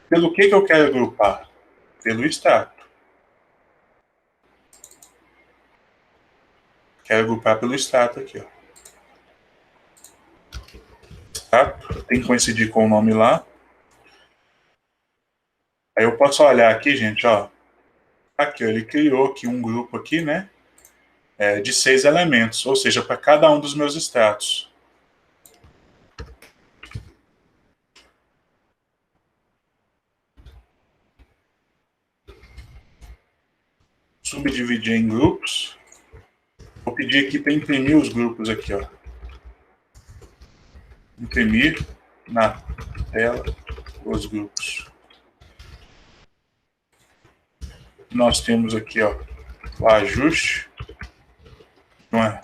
Pelo que eu quero agrupar? Pelo extrato. Quero agrupar pelo extrato aqui, ó. Extrato, tem que coincidir com o nome lá. Aí eu posso olhar aqui, gente, ó. Aqui, ó, ele criou aqui um grupo aqui, né? De 6 elementos, ou seja, para cada um dos meus extratos. Subdividir em grupos. Vou pedir aqui para imprimir os grupos aqui, ó. Imprimir na tela os grupos. Nós temos aqui, ó, o ajuste de uma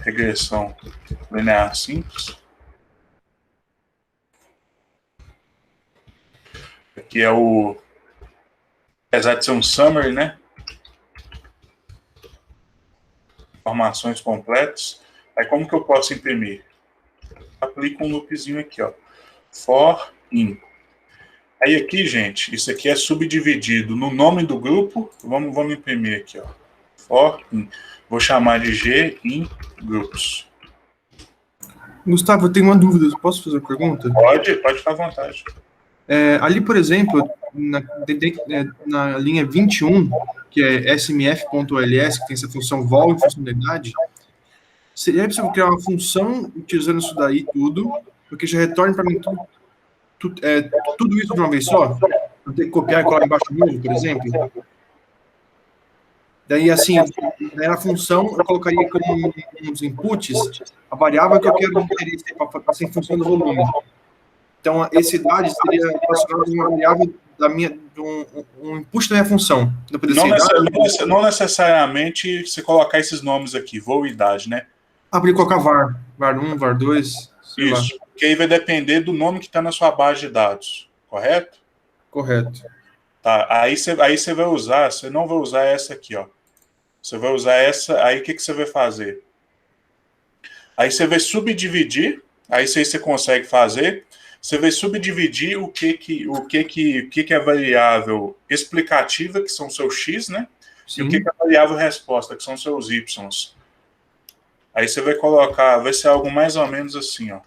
regressão linear simples. Aqui é o, apesar de ser um summary, né? Informações completas. Aí como que eu posso imprimir? Aplico um loopzinho aqui, ó. For in. Aí aqui, gente, isso aqui é subdividido no nome do grupo. Vamos imprimir aqui, ó. For in. Vou chamar de G in grupos. Gustavo, eu tenho uma dúvida. Posso fazer uma pergunta? Pode ficar à vontade. Ali, por exemplo, na linha 21, que é smf.ls, que tem essa função vol e funcionalidade, seria possível criar uma função utilizando isso daí tudo, porque já retorne para mim tudo isso de uma vez só? Não ter que copiar e colar embaixo mesmo, por exemplo? Daí, assim, na função, eu colocaria como uns inputs a variável que eu quero de interesse para ser em função do volume. Então, esse idade seria relacionado a uma variável de um input da minha função. Não necessariamente você colocar esses nomes aqui, voo e idade, né? Poderia colocar var 1, var 2. Isso, porque aí vai depender do nome que está na sua base de dados, correto? Correto. Tá, aí você vai usar, você não vai usar essa aqui, ó. Você vai usar essa, aí o que você vai fazer? Aí você vai subdividir, aí você consegue fazer. Você vai subdividir o que é a variável explicativa, que são seus x, né? Sim. E o que é a variável resposta, que são seus y. Aí você vai colocar, vai ser algo mais ou menos assim, ó.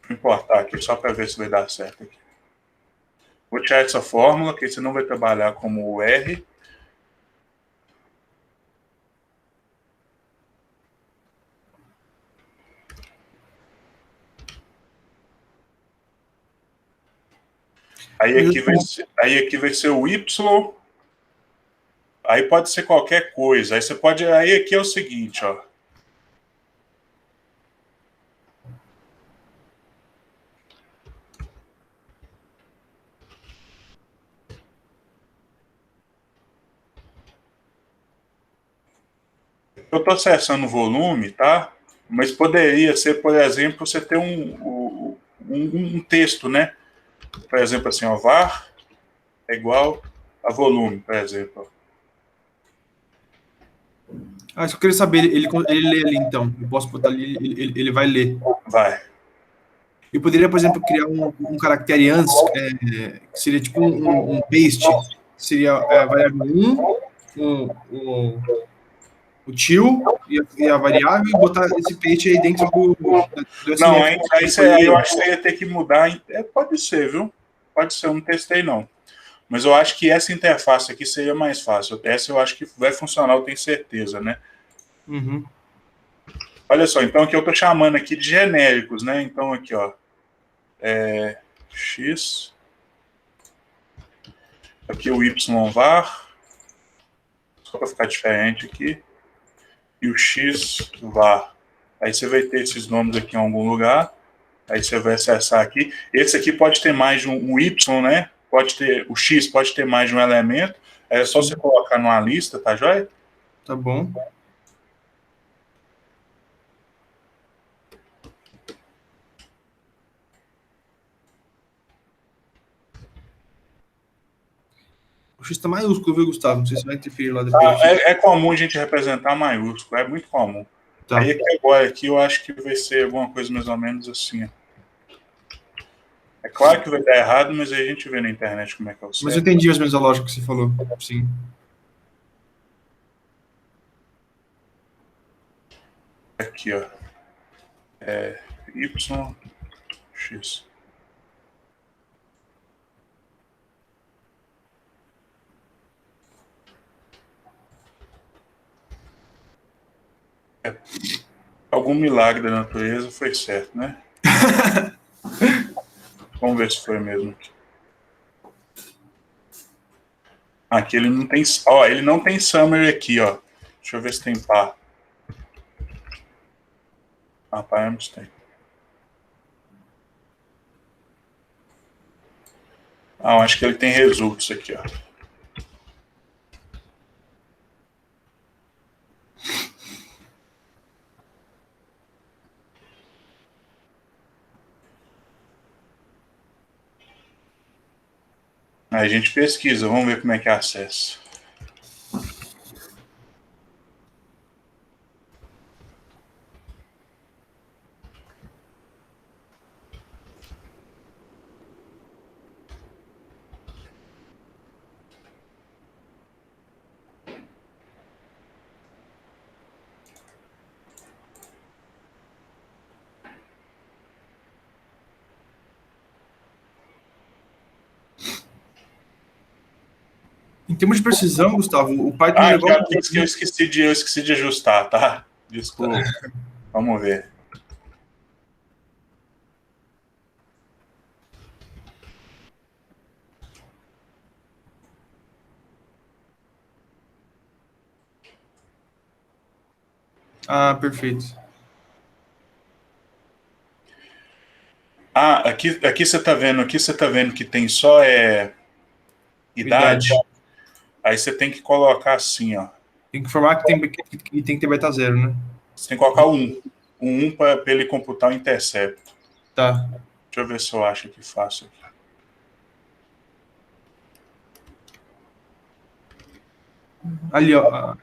Vou importar aqui, só para ver se vai dar certo aqui. Vou tirar essa fórmula, que você não vai trabalhar como o R. Aí aqui vai ser o Y. Aí pode ser qualquer coisa. Aí você pode. Aí aqui é o seguinte, ó. Eu estou acessando o volume, tá? Mas poderia ser, por exemplo, você ter um texto, né? Por exemplo, assim, ó, var é igual a volume, por exemplo. Isso eu queria saber, ele lê ali, então. Eu posso botar ali, ele vai ler. Vai. Eu poderia, por exemplo, criar um caractere antes, que seria tipo um paste, que seria a variável 1, o tio e a variável, e botar esse paste aí dentro do não, aí eu acho que você ia ter que mudar. Pode ser, viu? Pode ser, eu não testei, não. Mas eu acho que essa interface aqui seria mais fácil. Essa eu acho que vai funcionar, eu tenho certeza, né? Uhum. Olha só, então aqui eu estou chamando aqui de genéricos, né? Então aqui, ó, X, aqui o Y var, só para ficar diferente aqui, e o X var. Aí você vai ter esses nomes aqui em algum lugar, aí você vai acessar aqui. Esse aqui pode ter mais de um Y, né? Pode ter, o X pode ter mais de um elemento, é só você colocar numa lista, tá joia? Tá bom. O X tá maiúsculo, viu, Gustavo? Não sei se vai interferir lá depois. É comum a gente representar maiúsculo, é muito comum. Tá. Aí aqui agora, aqui eu acho que vai ser alguma coisa mais ou menos assim. É claro que vai dar errado, mas aí a gente vê na internet como é que é o Mas eu certo. entendi mais ou menos a lógica que você falou. Sim. Aqui, ó. Y, X. Algum milagre da natureza foi certo, né? Vamos ver se foi mesmo. Aqui ele não tem. Ó, ele não tem summary aqui, ó. Deixa eu ver se tem par. Ah, parâmetros tem. Ah, eu acho que ele tem results aqui, ó. Aí a gente pesquisa, vamos ver como é que é acesso. Em termos de precisão, Gustavo, o Python Ah, ele é aqui, igual. ó, tem que eu esqueci de ajustar, tá? Desculpa. Vamos ver. Ah, perfeito. Ah, aqui você tá vendo que tem só idade. Idade. Aí você tem que colocar assim, ó. Tem que informar que tem que ter beta zero, né? Você tem que colocar um para ele computar o intercepto. Tá. Deixa eu ver se eu acho que faço aqui. Ali, ó. Ah,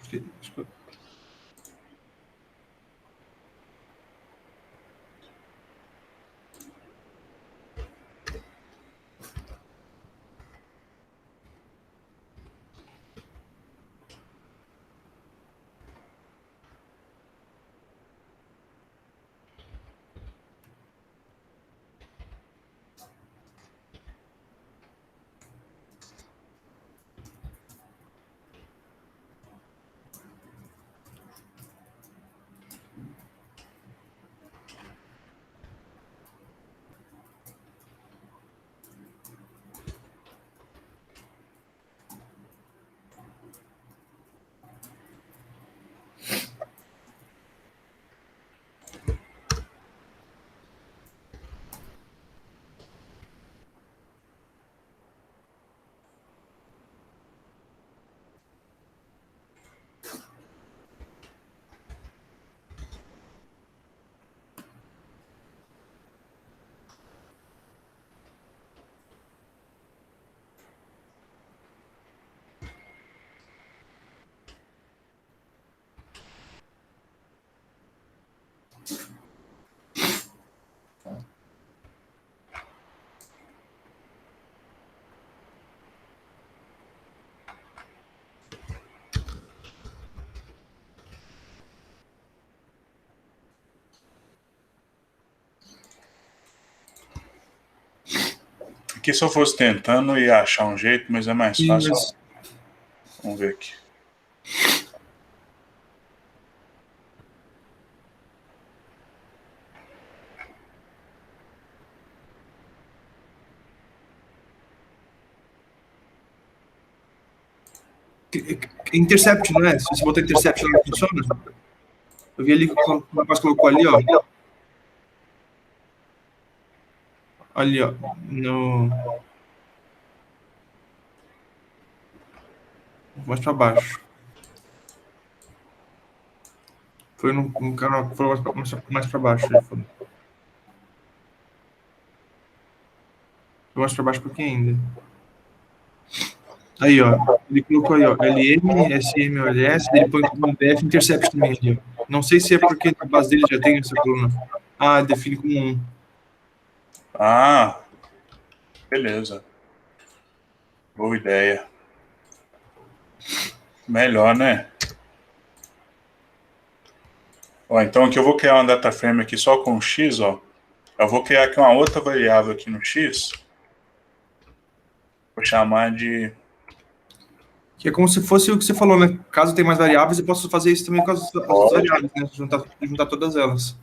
Aqui, se eu fosse tentando, ia achar um jeito, mas é mais fácil. Vamos ver aqui. Intercept, não é? Se você botar intercept, não funciona? Eu vi ali que o rapaz colocou ali, ó. Ali, ó. Mais para baixo. Foi no canal que foi mais para baixo. Foi mais para baixo um pouquinho ainda. Aí, ó. Ele colocou aí, ó. LM, SM, OLS, ele põe como DF intercept também ali, ó. Não sei se é porque a base dele já tem essa coluna. Ah, define como 1. Ah, beleza. Boa ideia. Melhor, né? Ó, então aqui eu vou criar uma data frame aqui só com x, ó. Eu vou criar aqui uma outra variável aqui no x. Vou chamar de... Que é como se fosse o que você falou, né? Caso tenha mais variáveis, eu posso fazer isso também com as variáveis, né? Juntar todas elas.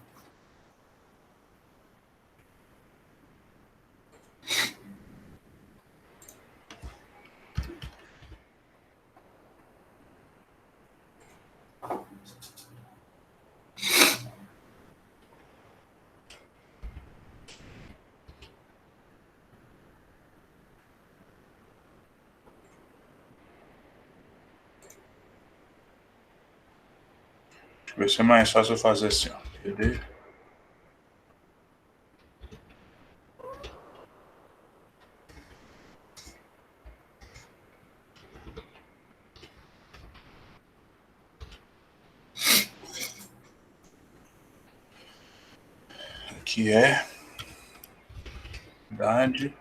Deixa eu ver se é mais fácil eu fazer assim, ó. PD. Aqui é idade.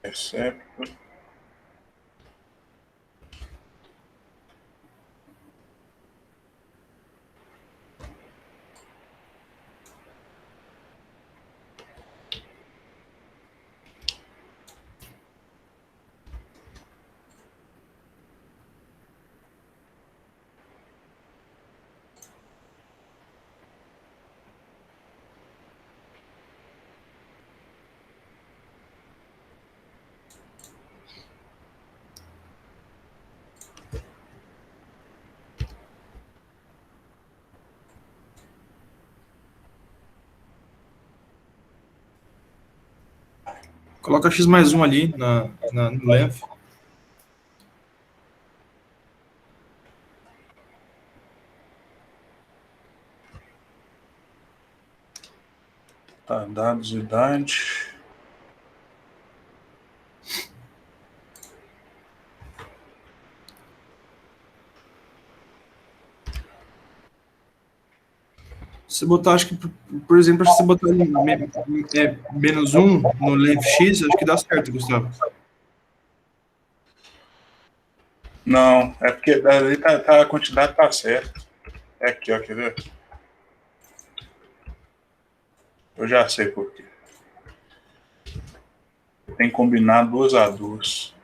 Excepto. Coloca x mais 1 ali no length. Tá, dados, idade. Se você botar, acho que, por exemplo, se você botar ali, menos 1 no length x, acho que dá certo, Gustavo. Não, é porque daí a quantidade tá certa. É aqui, ó, quer ver? Eu já sei por quê. Tem que combinar 2 a 2.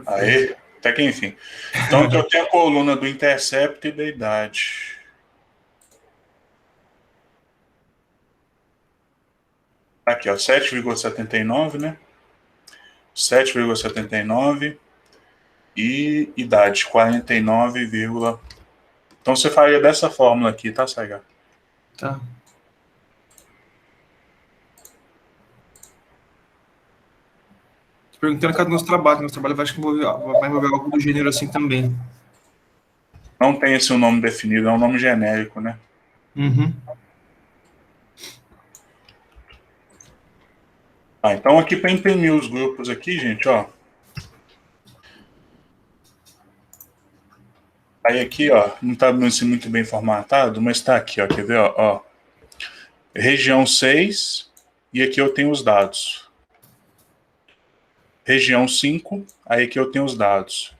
Aí, até que enfim. Então aqui eu tenho a coluna do intercept e da idade. Aqui, ó, 7,79, né? 7,79 e idade 49, então você faria dessa fórmula aqui, tá, Saiga? Tá. Perguntando cadê nosso trabalho. Nosso trabalho acho que vai envolver algo do gênero assim também. Não tem esse nome definido, é um nome genérico, né? Uhum. Então aqui para imprimir os grupos aqui, gente, ó. Aí aqui, ó, não está muito bem formatado, mas está aqui, ó, quer ver, ó. Região 6, e aqui eu tenho os dados. Região 5, aí aqui eu tenho os dados.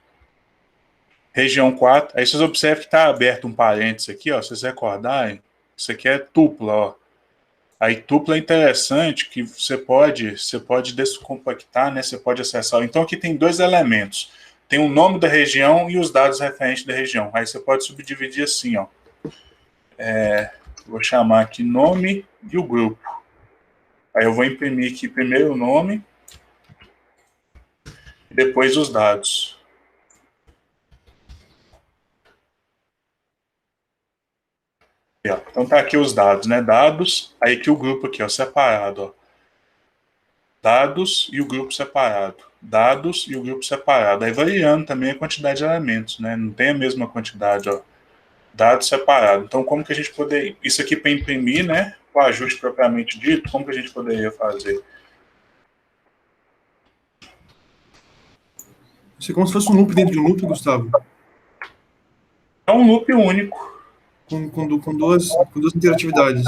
Região 4, aí vocês observam que está aberto um parênteses aqui, ó, se vocês recordarem, isso aqui é tupla, ó. Aí tupla é interessante que você pode descompactar, né? Você pode acessar. Então aqui tem dois elementos. Tem o nome da região e os dados referentes da região. Aí você pode subdividir assim, ó. Vou chamar aqui nome e o grupo. Aí eu vou imprimir aqui primeiro o nome e depois os dados. Então tá aqui os dados, né? Dados, aí aqui o grupo aqui, ó, separado, ó. Dados e o grupo separado. Dados e o grupo separado. Aí variando também a quantidade de elementos, né? Não tem a mesma quantidade, ó. Dados separado. Então, como que a gente poderia... Isso aqui para imprimir, né? O ajuste propriamente dito, como que a gente poderia fazer? Isso é como se fosse um loop dentro de um loop, Gustavo. É um loop único. Com duas interatividades.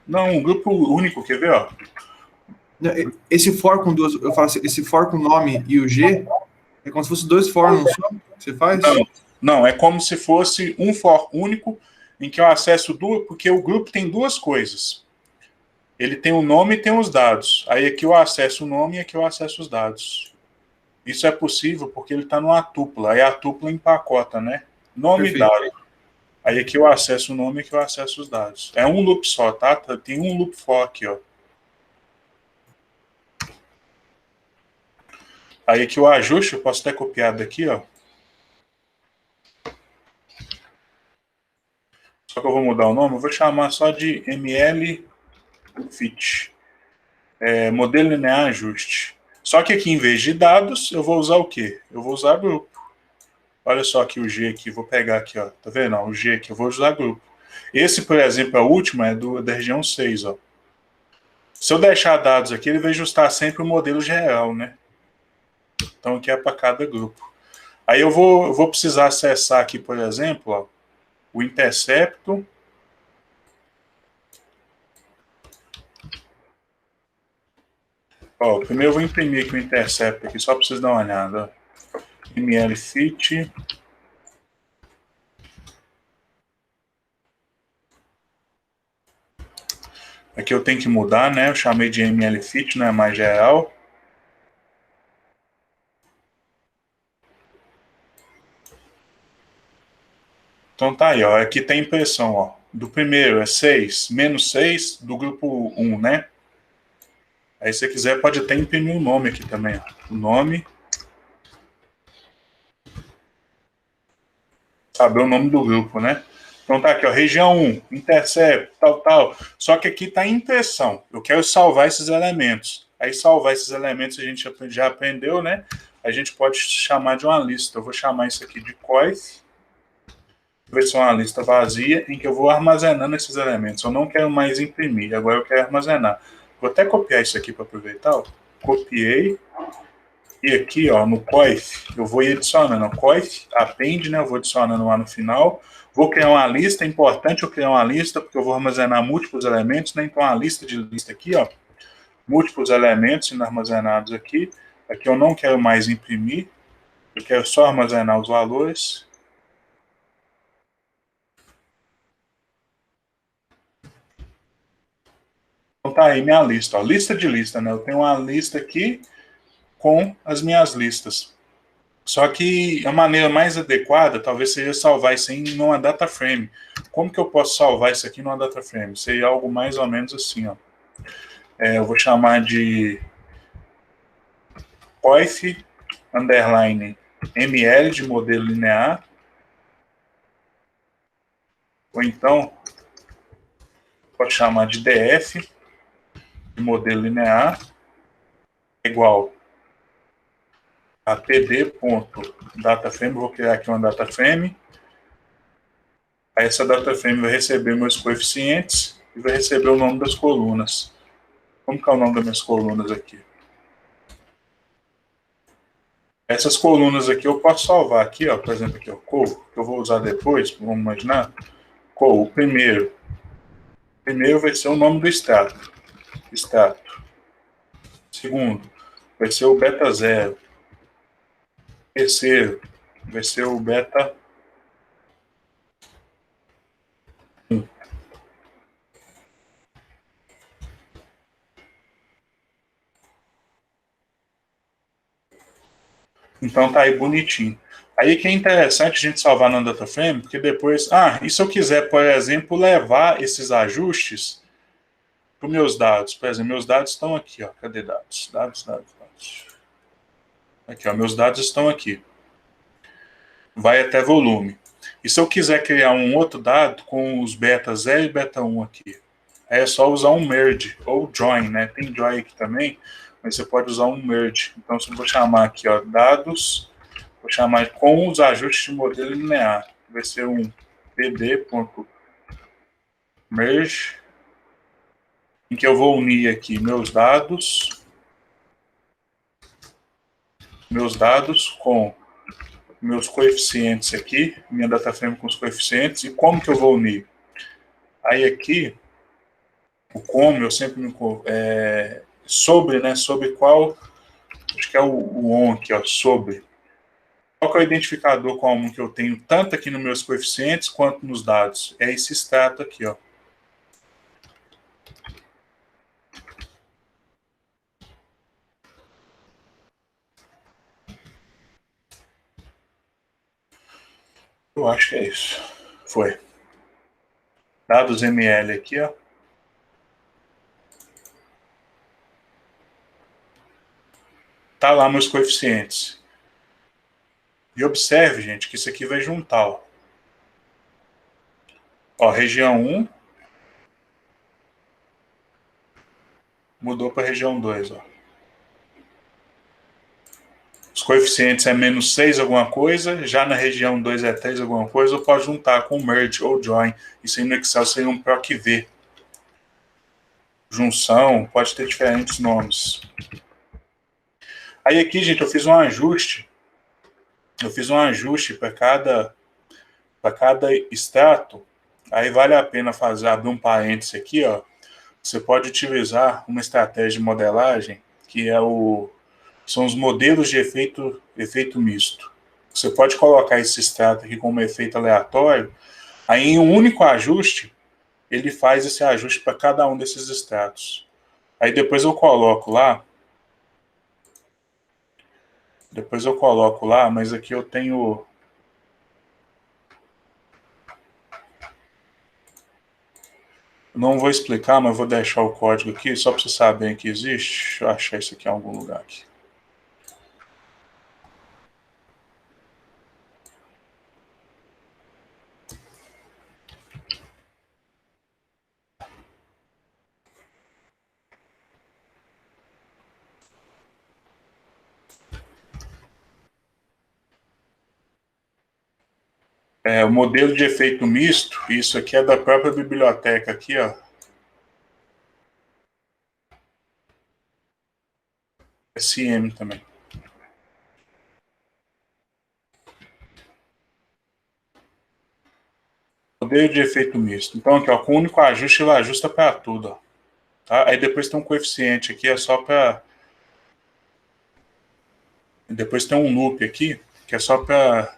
Não, um grupo único, quer ver, ó? Esse for com duas... Eu falo assim, esse for com o nome e o G é como se fosse dois for num só que você faz? Não, é como se fosse um for único em que eu acesso duas, porque o grupo tem duas coisas. Ele tem o nome e tem os dados. Aí aqui eu acesso o nome e aqui eu acesso os dados. Isso é possível porque ele está numa tupla. Aí a tupla empacota, né? Nome e dado. Aí aqui eu acesso o nome e aqui eu acesso os dados. É um loop só, tá? Tem um loop for aqui, ó. Aí aqui o ajuste, eu posso até copiar daqui, ó. Só que eu vou mudar o nome, eu vou chamar só de ML-Fit. Modelo linear ajuste. Só que aqui, em vez de dados, eu vou usar o quê? Eu vou usar grupo. Olha só aqui o G aqui, vou pegar aqui, ó. Tá vendo? O G aqui, eu vou usar grupo. Esse, por exemplo, é o último, é da região 6, ó. Se eu deixar dados aqui, ele vai ajustar sempre o modelo geral, né? Então aqui é para cada grupo. Aí eu vou precisar acessar aqui, por exemplo, ó, o intercepto. Ó, primeiro eu vou imprimir aqui o intercepto aqui, só para vocês darem uma olhada. MLFit. Aqui eu tenho que mudar, né? Eu chamei de MLFit, não é mais geral. Então tá aí, ó. Aqui tem impressão, ó. Do primeiro é 6, menos 6, do grupo 1, né? Aí se você quiser pode até imprimir o nome aqui também, ó. O nome. Saber o nome do grupo, né? Então tá aqui, ó. Região 1, intercept, tal. Só que aqui tá impressão. Eu quero salvar esses elementos. Aí salvar esses elementos a gente já aprendeu, né? A gente pode chamar de uma lista. Eu vou chamar isso aqui de coif. Vai ser uma lista vazia em que eu vou armazenando esses elementos. Eu não quero mais imprimir, agora eu quero armazenar. Vou até copiar isso aqui para aproveitar. Ó. Copiei. E aqui, ó, no coif, eu vou ir adicionando. Coif, append, né? Eu vou adicionando lá no final. Vou criar uma lista. É importante eu criar uma lista, porque eu vou armazenar múltiplos elementos, né? Então, a lista de lista aqui, ó. Múltiplos elementos sendo armazenados aqui. Aqui eu não quero mais imprimir. Eu quero só armazenar os valores. Então tá aí minha lista, ó, lista de lista, né? Eu tenho uma lista aqui com as minhas listas. Só que a maneira mais adequada talvez seja salvar isso aí numa data frame. Como que eu posso salvar isso aqui numa data frame? Seria algo mais ou menos assim, ó. Eu vou chamar de coif underline ml de modelo linear. Ou então, pode chamar de df de modelo linear. igual a td.dataframe, vou criar aqui uma dataframe. Aí essa dataframe vai receber meus coeficientes e vai receber o nome das colunas. Como que é o nome das minhas colunas aqui? Essas colunas aqui eu posso salvar aqui, ó, por exemplo, aqui, ó, cor, que eu vou usar depois, vamos imaginar. Cor, o primeiro vai ser o nome do extrato. Segundo, vai ser o beta 0. Terceiro, vai ser o beta 1. Então tá aí bonitinho. Aí que é interessante a gente salvar no DataFrame, porque depois... e se eu quiser, por exemplo, levar esses ajustes para os meus dados? Por exemplo, meus dados estão aqui, ó. Cadê dados? Dados. Aqui, ó, meus dados estão aqui. Vai até volume. E se eu quiser criar um outro dado com os beta 0 e beta 1 aqui? Aí é só usar um merge ou join, né? Tem join aqui também, mas você pode usar um merge. Então, se eu vou chamar aqui, ó, dados, vou chamar com os ajustes de modelo linear. Vai ser um pd.merge, em que eu vou unir aqui meus dados com meus coeficientes aqui, minha dataframe com os coeficientes, e como que eu vou unir? Aí aqui, o como, eu sempre me... sobre, né, sobre qual, acho que é o on aqui, ó, sobre. Qual que é o identificador comum que eu tenho, tanto aqui nos meus coeficientes, quanto nos dados? É esse extrato aqui, ó. Eu acho que é isso. Foi. Dados ML aqui, ó. Tá lá meus coeficientes. E observe, gente, que isso aqui vai juntar, ó. Ó, região 1 mudou para região 2, ó. Os coeficientes é menos 6 alguma coisa, já na região 2 é 3 alguma coisa, ou pode juntar com merge ou join. Isso aí no Excel seria um PROC-V. Junção, pode ter diferentes nomes. Aí aqui, gente, eu fiz um ajuste. Para cada extrato. Aí vale a pena abrir um parêntese aqui, ó. Você pode utilizar uma estratégia de modelagem que são os modelos de efeito misto. Você pode colocar esse extrato aqui como efeito aleatório, aí em um único ajuste, ele faz esse ajuste para cada um desses extratos. Aí depois eu coloco lá, mas aqui eu tenho... Não vou explicar, mas vou deixar o código aqui, só para vocês saberem que existe. Deixa eu achar isso aqui em algum lugar aqui. O modelo de efeito misto, isso aqui é da própria biblioteca aqui, ó. SM também. Modelo de efeito misto. Então aqui, ó, com o único ajuste, ele ajusta para tudo, ó. Tá? Aí depois tem um coeficiente aqui, é só para... Depois tem um loop aqui, que é só para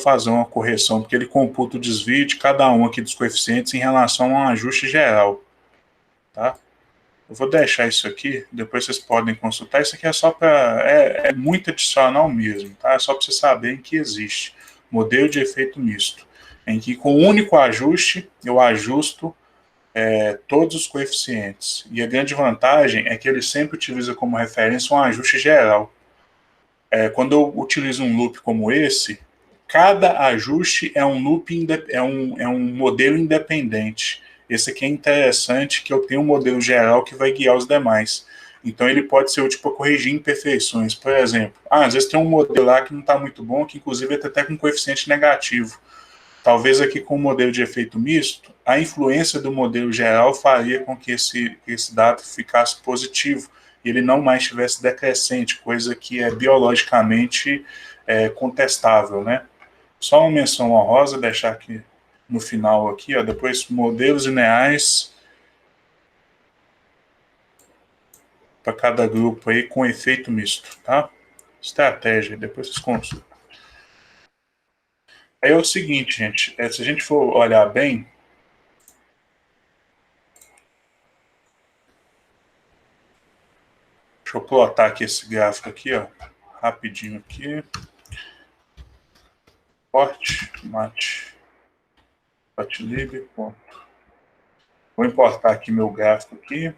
fazer uma correção, porque ele computa o desvio de cada um aqui dos coeficientes em relação a um ajuste geral. Tá? Eu vou deixar isso aqui, depois vocês podem consultar. Isso aqui é só para... É muito adicional mesmo, tá? É só para vocês saberem que existe. Modelo de efeito misto, em que com um único ajuste, eu ajusto todos os coeficientes. E a grande vantagem é que ele sempre utiliza como referência um ajuste geral. Quando eu utilizo um loop como esse, cada ajuste é um loop, é um modelo independente. Esse aqui é interessante, que eu tenho um modelo geral que vai guiar os demais. Então, ele pode ser útil para corrigir imperfeições. Por exemplo, às vezes tem um modelo lá que não está muito bom, que inclusive está até com coeficiente negativo. Talvez aqui com o modelo de efeito misto, a influência do modelo geral faria com que esse dado ficasse positivo e ele não mais estivesse decrescente, coisa que é biologicamente contestável, né? Só uma menção honrosa, deixar aqui no final aqui, ó, depois modelos lineares para cada grupo aí com efeito misto, tá? Estratégia, depois vocês consultam. Aí é o seguinte, gente, se a gente for olhar bem, deixa eu plotar aqui esse gráfico aqui, ó, rapidinho aqui. Import, matlib, ponto. Vou importar aqui meu gráfico aqui.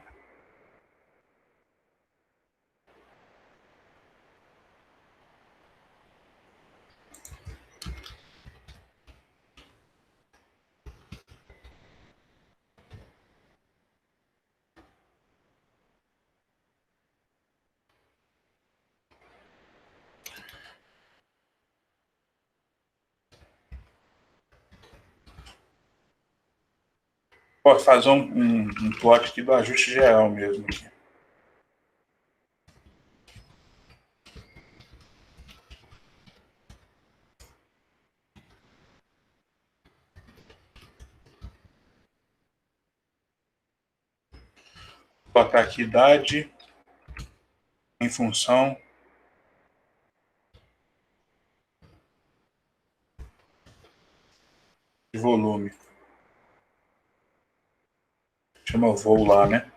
Posso fazer um plot aqui do ajuste geral mesmo aqui. Vou botar aqui idade em função de volume. Chama voo lá, né?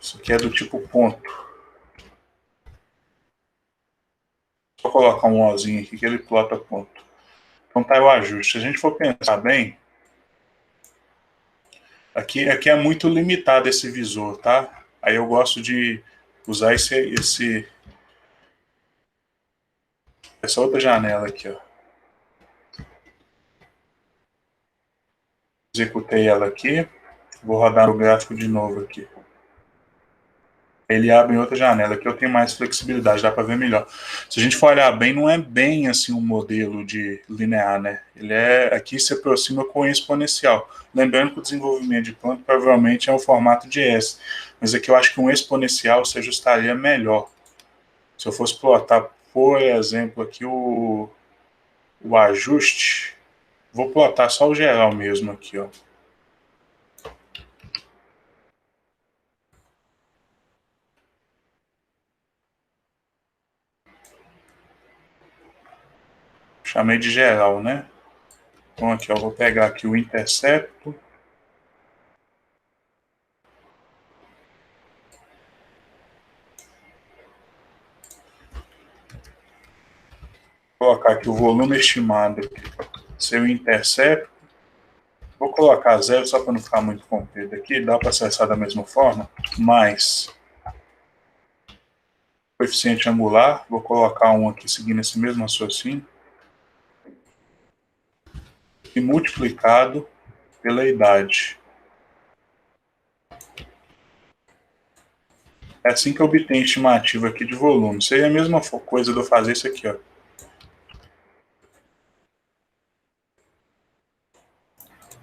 Isso aqui é do tipo ponto. Só colocar um Ozinho aqui que ele plota ponto. Então tá aí o ajuste. Se a gente for pensar bem, aqui é muito limitado esse visor, tá? Aí eu gosto de usar essa outra janela aqui, ó. Executei ela aqui. Vou rodar o gráfico de novo aqui. Ele abre em outra janela, aqui eu tenho mais flexibilidade, dá para ver melhor. Se a gente for olhar bem, não é bem assim um modelo de linear, né? Ele aqui se aproxima com exponencial. Lembrando que o desenvolvimento de plano provavelmente é um formato de S, mas aqui eu acho que um exponencial se ajustaria melhor. Se eu fosse plotar, por exemplo, aqui o ajuste, vou plotar só o geral mesmo aqui, ó. Chamei de geral, né? Então aqui, ó, vou pegar aqui o intercepto. Vou colocar aqui o volume estimado, seu intercepto. Vou colocar 0 só para não ficar muito comprido aqui. Dá para acessar da mesma forma. Mais coeficiente angular. Vou colocar um aqui seguindo esse mesmo raciocínio. E multiplicado pela idade. É assim que eu obtenho estimativa aqui de volume. Seria a mesma coisa de eu fazer isso aqui, ó.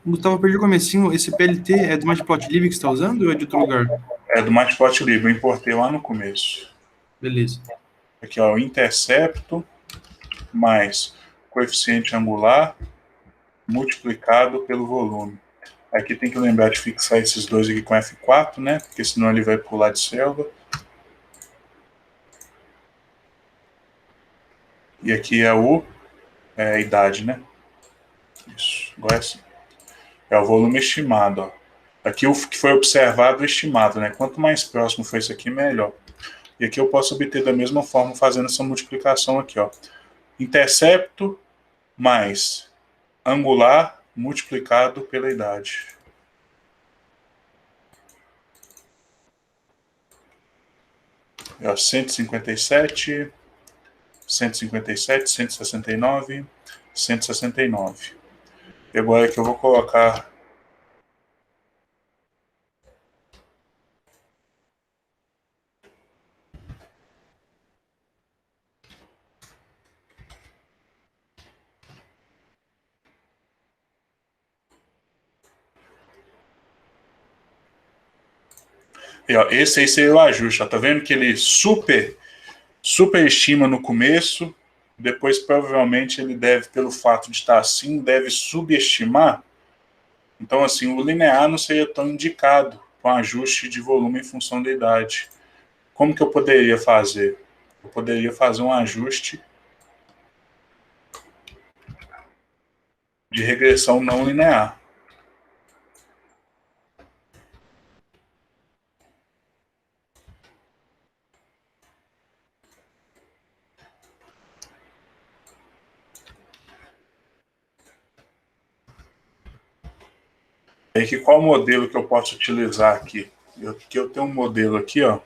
Gustavo, perdi o comecinho. Esse PLT é do Matplotlib que você está usando ou é de outro lugar? É do Matplotlib, eu importei lá no começo. Beleza. Aqui, ó, o intercepto mais coeficiente angular multiplicado pelo volume. Aqui tem que lembrar de fixar esses dois aqui com F4, né? Porque senão ele vai pular de selva. E aqui é a idade, né? Isso, agora é assim. É o volume estimado, ó. Aqui o que foi observado, estimado, né? Quanto mais próximo for isso aqui, melhor. E aqui eu posso obter da mesma forma, fazendo essa multiplicação aqui, ó. Intercepto mais angular multiplicado pela idade. É 157, 157, 169, 169. E agora é que eu vou colocar e, ó, esse aí seria o ajuste. Ó, tá vendo que ele superestima no começo, depois provavelmente ele deve, pelo fato de estar assim, deve subestimar. Então, assim, o linear não seria tão indicado com ajuste de volume em função da idade. Como que eu poderia fazer? Eu poderia fazer um ajuste de regressão não linear. E que qual modelo que eu posso utilizar aqui? Eu tenho um modelo aqui, ó.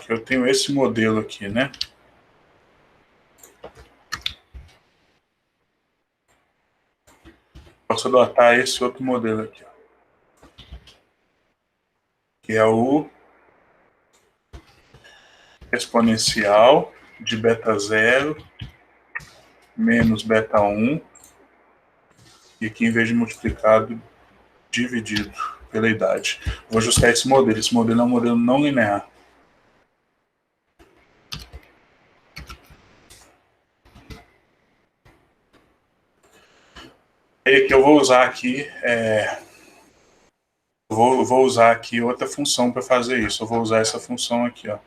Eu tenho esse modelo aqui, né? Posso adotar esse outro modelo aqui, ó, que é o exponencial de beta 0 menos beta 1, e aqui em vez de multiplicado, dividido pela idade. Vou ajustar esse modelo. Esse modelo é um modelo não linear. E que eu vou usar aqui vou usar aqui outra função para fazer isso. Eu vou usar essa função aqui, ó.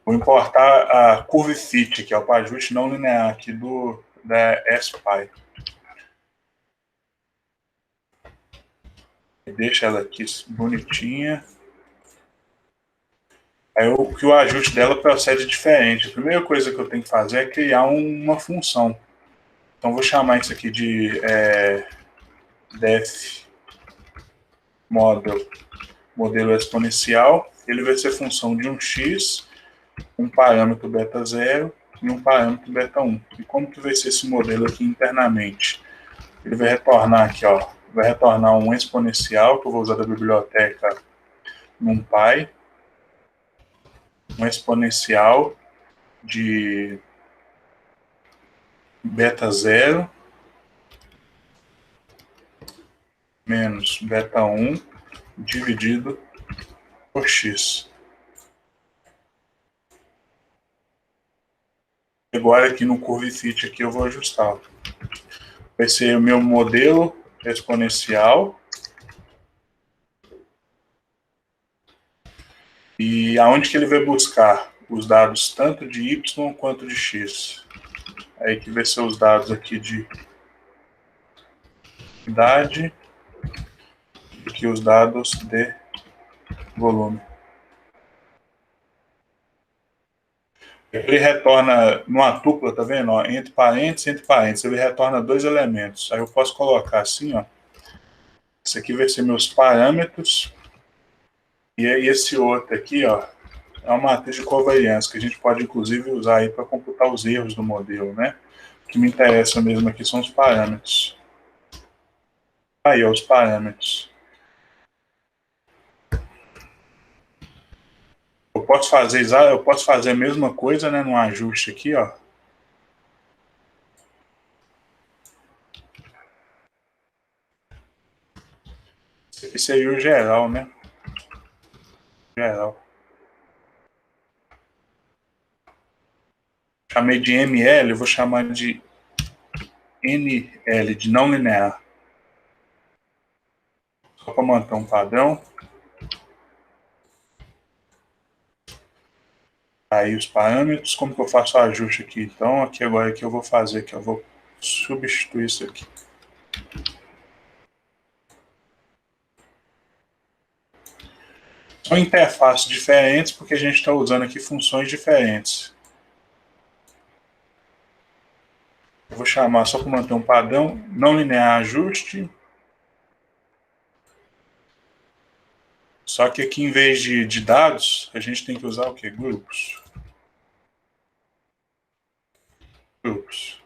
Vou importar a curve fit, que é o ajuste não linear aqui da SPy. Deixa ela aqui bonitinha. Aí o ajuste dela procede diferente. A primeira coisa que eu tenho que fazer é criar uma função. Então vou chamar isso aqui de def modelo exponencial. Ele vai ser função de um x, um parâmetro beta 0 e um parâmetro beta 1. E como que vai ser esse modelo aqui internamente? Ele vai retornar aqui, ó, vai retornar um exponencial, que eu vou usar da biblioteca NumPy, um exponencial de beta 0 menos beta 1 dividido por x. Agora aqui no curve fit aqui eu vou ajustar. Vai ser o meu modelo exponencial. E aonde que ele vai buscar os dados tanto de y quanto de x? Aí que vai ser os dados aqui de idade e aqui os dados de volume. Ele retorna numa tupla, tá vendo? Ó, entre parênteses, ele retorna dois elementos. Aí eu posso colocar assim, ó. Esse aqui vai ser meus parâmetros. E aí esse outro aqui, ó, é uma matriz de covariância que a gente pode inclusive usar aí para computar os erros do modelo, né? O que me interessa mesmo aqui são os parâmetros. Aí, ó, os parâmetros. Eu posso fazer a mesma coisa, né, num ajuste aqui, ó. Esse aqui seria o geral, né? Geral. Chamei de ML, eu vou chamar de NL, de não linear. Só para manter um padrão. Aí os parâmetros, como que eu faço o ajuste aqui? Então, aqui agora que eu vou fazer, que eu vou substituir isso aqui. São interfaces diferentes porque a gente está usando aqui funções diferentes. Eu vou chamar só para manter um padrão, não linear ajuste. Só que aqui, em vez de dados, a gente tem que usar o quê? Grupos. Grupos.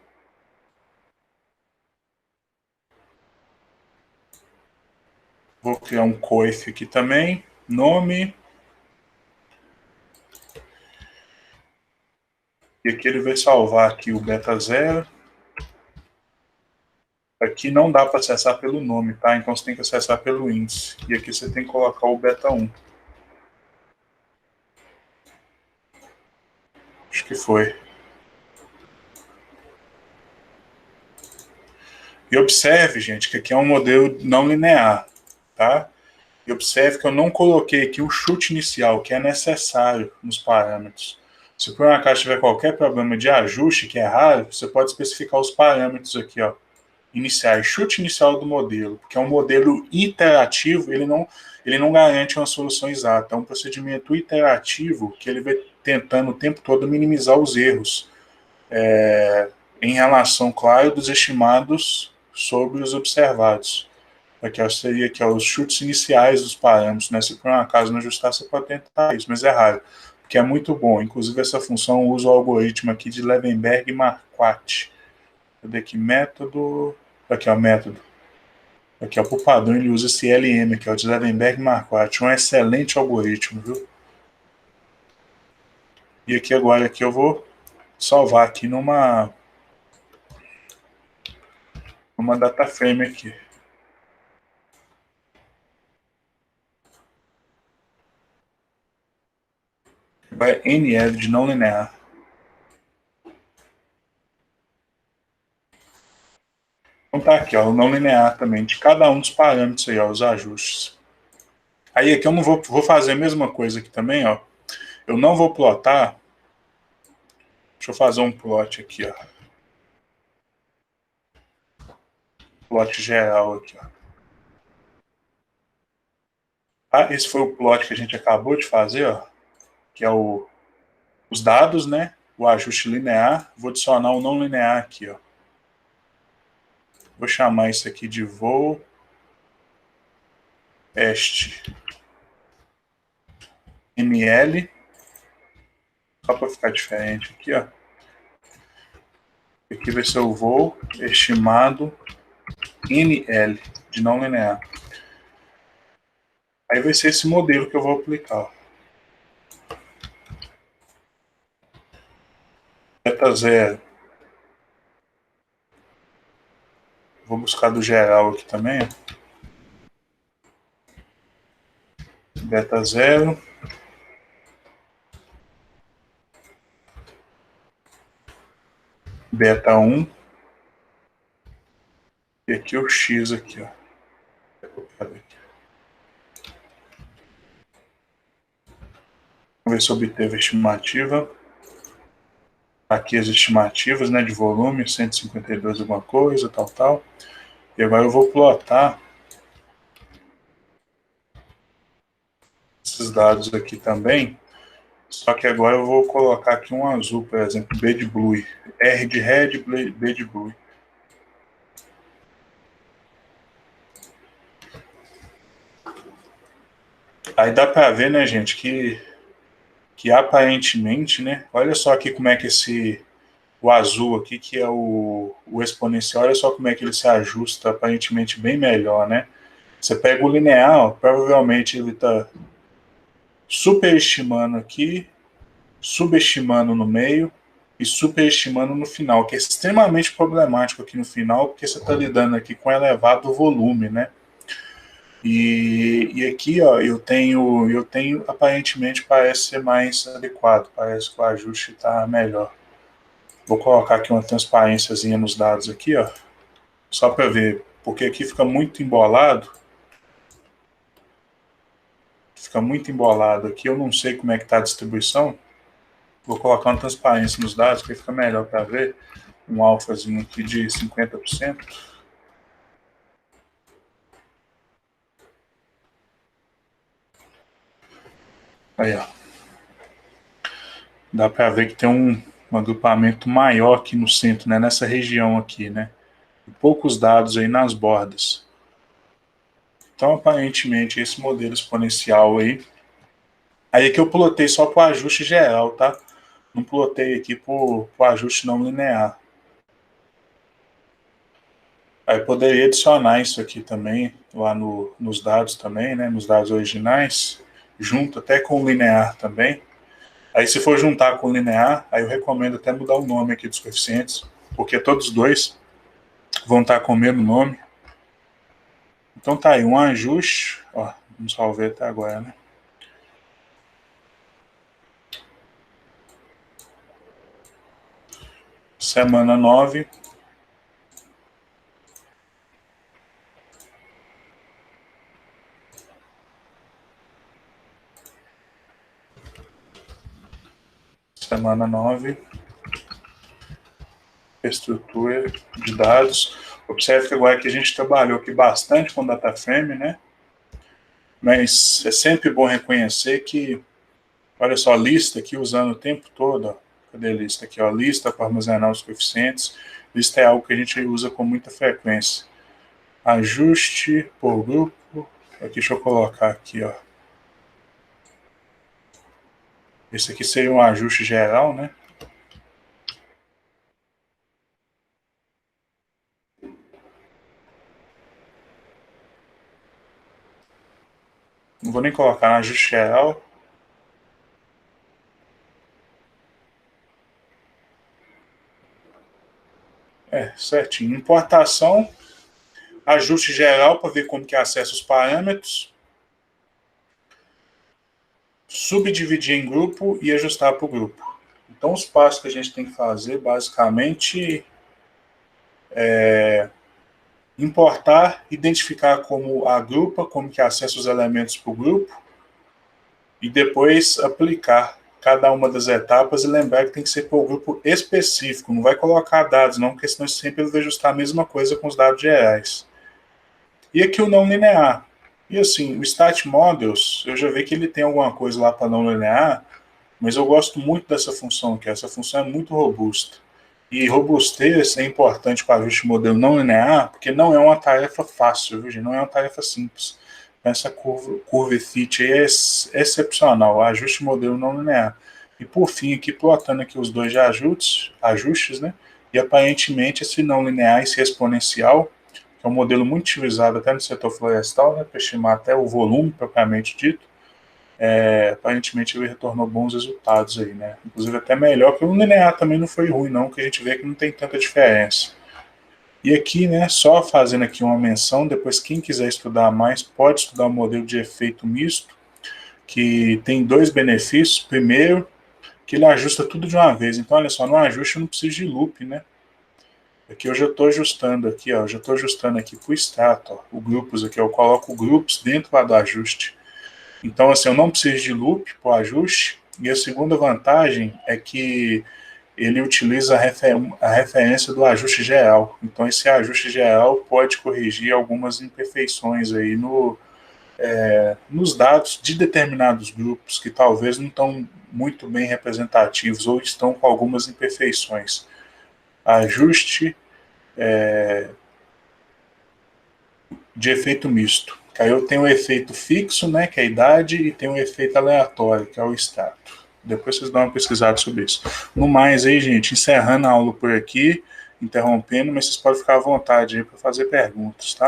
Vou criar um coif aqui também. Nome. E aqui ele vai salvar aqui o beta 0. Aqui não dá para acessar pelo nome, tá? Então você tem que acessar pelo índice. E aqui você tem que colocar o beta 1. Acho que foi. E observe, gente, que aqui é um modelo não linear, tá? E observe que eu não coloquei aqui o chute inicial, que é necessário nos parâmetros. Se por um acaso tiver qualquer problema de ajuste, que é raro, você pode especificar os parâmetros aqui, ó, iniciais, chute inicial do modelo, porque é um modelo iterativo, ele não garante uma solução exata, é um procedimento iterativo que ele vai tentando o tempo todo minimizar os erros, em relação, claro, dos estimados sobre os observados. Aqui ó, seria aqui, ó, os chutes iniciais dos parâmetros, né? Se por um acaso não ajustar, você pode tentar isso, mas é raro, porque é muito bom. Inclusive, essa função usa o algoritmo aqui de Levenberg-Marquardt. Cadê aqui? Método. Aqui, ó, método. Aqui, ó, por padrão, ele usa esse LM aqui, ó, de Levenberg-Marquardt. Um excelente algoritmo, viu? E aqui agora, aqui eu vou salvar aqui numa data frame aqui. Vai NL de não linear. Então tá aqui, ó, o não linear também, de cada um dos parâmetros aí, ó, os ajustes. Aí aqui eu não vou fazer a mesma coisa aqui também, ó. Eu não vou plotar. Deixa eu fazer um plot aqui, ó. Plot geral aqui, ó. Ah, esse foi o plot que a gente acabou de fazer, ó. Que é os dados, né? O ajuste linear. Vou adicionar o não linear aqui, ó. Vou chamar isso aqui de voo este ml. Só para ficar diferente aqui, ó. Aqui vai ser o voo estimado NL, de não linear. Aí vai ser esse modelo que eu vou aplicar. Beta 0. Vou buscar do geral aqui também. Beta 0. Beta 1. E aqui o X aqui, ó. Vamos ver se obteve a estimativa. Aqui as estimativas, né, de volume, 152 alguma coisa, tal. E agora eu vou plotar esses dados aqui também. Só que agora eu vou colocar aqui um azul, por exemplo, B de blue. R de red, B de blue. Aí dá para ver, né, gente, que aparentemente, né, olha só aqui como é que o azul aqui, que é o exponencial, olha só como é que ele se ajusta aparentemente bem melhor, né? Você pega o linear, ó, provavelmente ele está superestimando aqui, subestimando no meio e superestimando no final, que é extremamente problemático aqui no final, porque você está lidando aqui com elevado volume, né? E aqui, ó, eu tenho, aparentemente parece ser mais adequado, parece que o ajuste está melhor. Vou colocar aqui uma transparênciazinha nos dados aqui, ó, só para ver, porque aqui fica muito embolado. Fica muito embolado aqui, eu não sei como é que está a distribuição. Vou colocar uma transparência nos dados, que fica melhor para ver. Um alfazinho aqui de 50%. Aí, ó. Dá para ver que tem um agrupamento maior aqui no centro, né? Nessa região aqui, né? E poucos dados aí nas bordas. Então, aparentemente, esse modelo exponencial aí aqui eu plotei só para o ajuste geral, tá? Não plotei aqui para o ajuste não linear. Aí poderia adicionar isso aqui também, lá nos dados também, né? Nos dados originais, junto até com o linear também. Aí se for juntar com o linear, aí eu recomendo até mudar o nome aqui dos coeficientes, porque todos os dois vão estar com o mesmo nome. Então tá aí, um ajuste, ó, não salvei até agora, né? Semana 9. Semana 9. Estrutura de dados. Observe que agora que a gente trabalhou aqui bastante com data frame, né? Mas é sempre bom reconhecer que, olha só, lista aqui usando o tempo todo, ó. Cadê a lista aqui? Ó, lista para armazenar os coeficientes. Lista é algo que a gente usa com muita frequência. Ajuste por grupo. Aqui, deixa eu colocar aqui, ó. Esse aqui seria um ajuste geral, né? Não vou nem colocar no ajuste geral. Certinho. Importação, ajuste geral para ver como que acessa os parâmetros. Subdividir em grupo e ajustar para o grupo. Então, os passos que a gente tem que fazer, basicamente, importar, identificar como agrupa, como que acessa os elementos para o grupo, e depois aplicar cada uma das etapas e lembrar que tem que ser para o grupo específico, não vai colocar dados não, porque senão sempre ele vai ajustar a mesma coisa com os dados gerais. E aqui o não linear. E assim, o Stat Models, eu já vi que ele tem alguma coisa lá para não linear, mas eu gosto muito dessa função, que essa função é muito robusta. E robustez é importante para ajuste modelo não linear, porque não é uma tarefa fácil, viu, gente? Não é uma tarefa simples. Essa curva fit é excepcional, ajuste modelo não linear. E por fim, aqui plotando aqui os dois de ajustes, né? E aparentemente esse não linear, esse exponencial, que é um modelo muito utilizado até no setor florestal, né? Para estimar até o volume propriamente dito, aparentemente ele retornou bons resultados aí, né? Inclusive até melhor, porque o linear também não foi ruim, não, que a gente vê que não tem tanta diferença. E aqui, né, só fazendo aqui uma menção, depois quem quiser estudar mais, pode estudar o modelo de efeito misto, que tem dois benefícios. Primeiro, que ele ajusta tudo de uma vez. Então, olha só, no ajuste eu não preciso de loop, né? Aqui eu já estou ajustando aqui, ó, já estou ajustando aqui para o extrato, ó, o grupos aqui, eu coloco grupos dentro lá do ajuste. Então, assim, eu não preciso de loop para o ajuste. E a segunda vantagem é que ele utiliza a referência do ajuste geral. Então, esse ajuste geral pode corrigir algumas imperfeições aí nos dados de determinados grupos que talvez não estão muito bem representativos ou estão com algumas imperfeições. Ajuste de efeito misto. Aí eu tenho o efeito fixo, né, que é a idade, e tem o efeito aleatório, que é o status. Depois vocês dão uma pesquisada sobre isso. No mais aí, gente, encerrando a aula por aqui, interrompendo, mas vocês podem ficar à vontade aí para fazer perguntas, tá?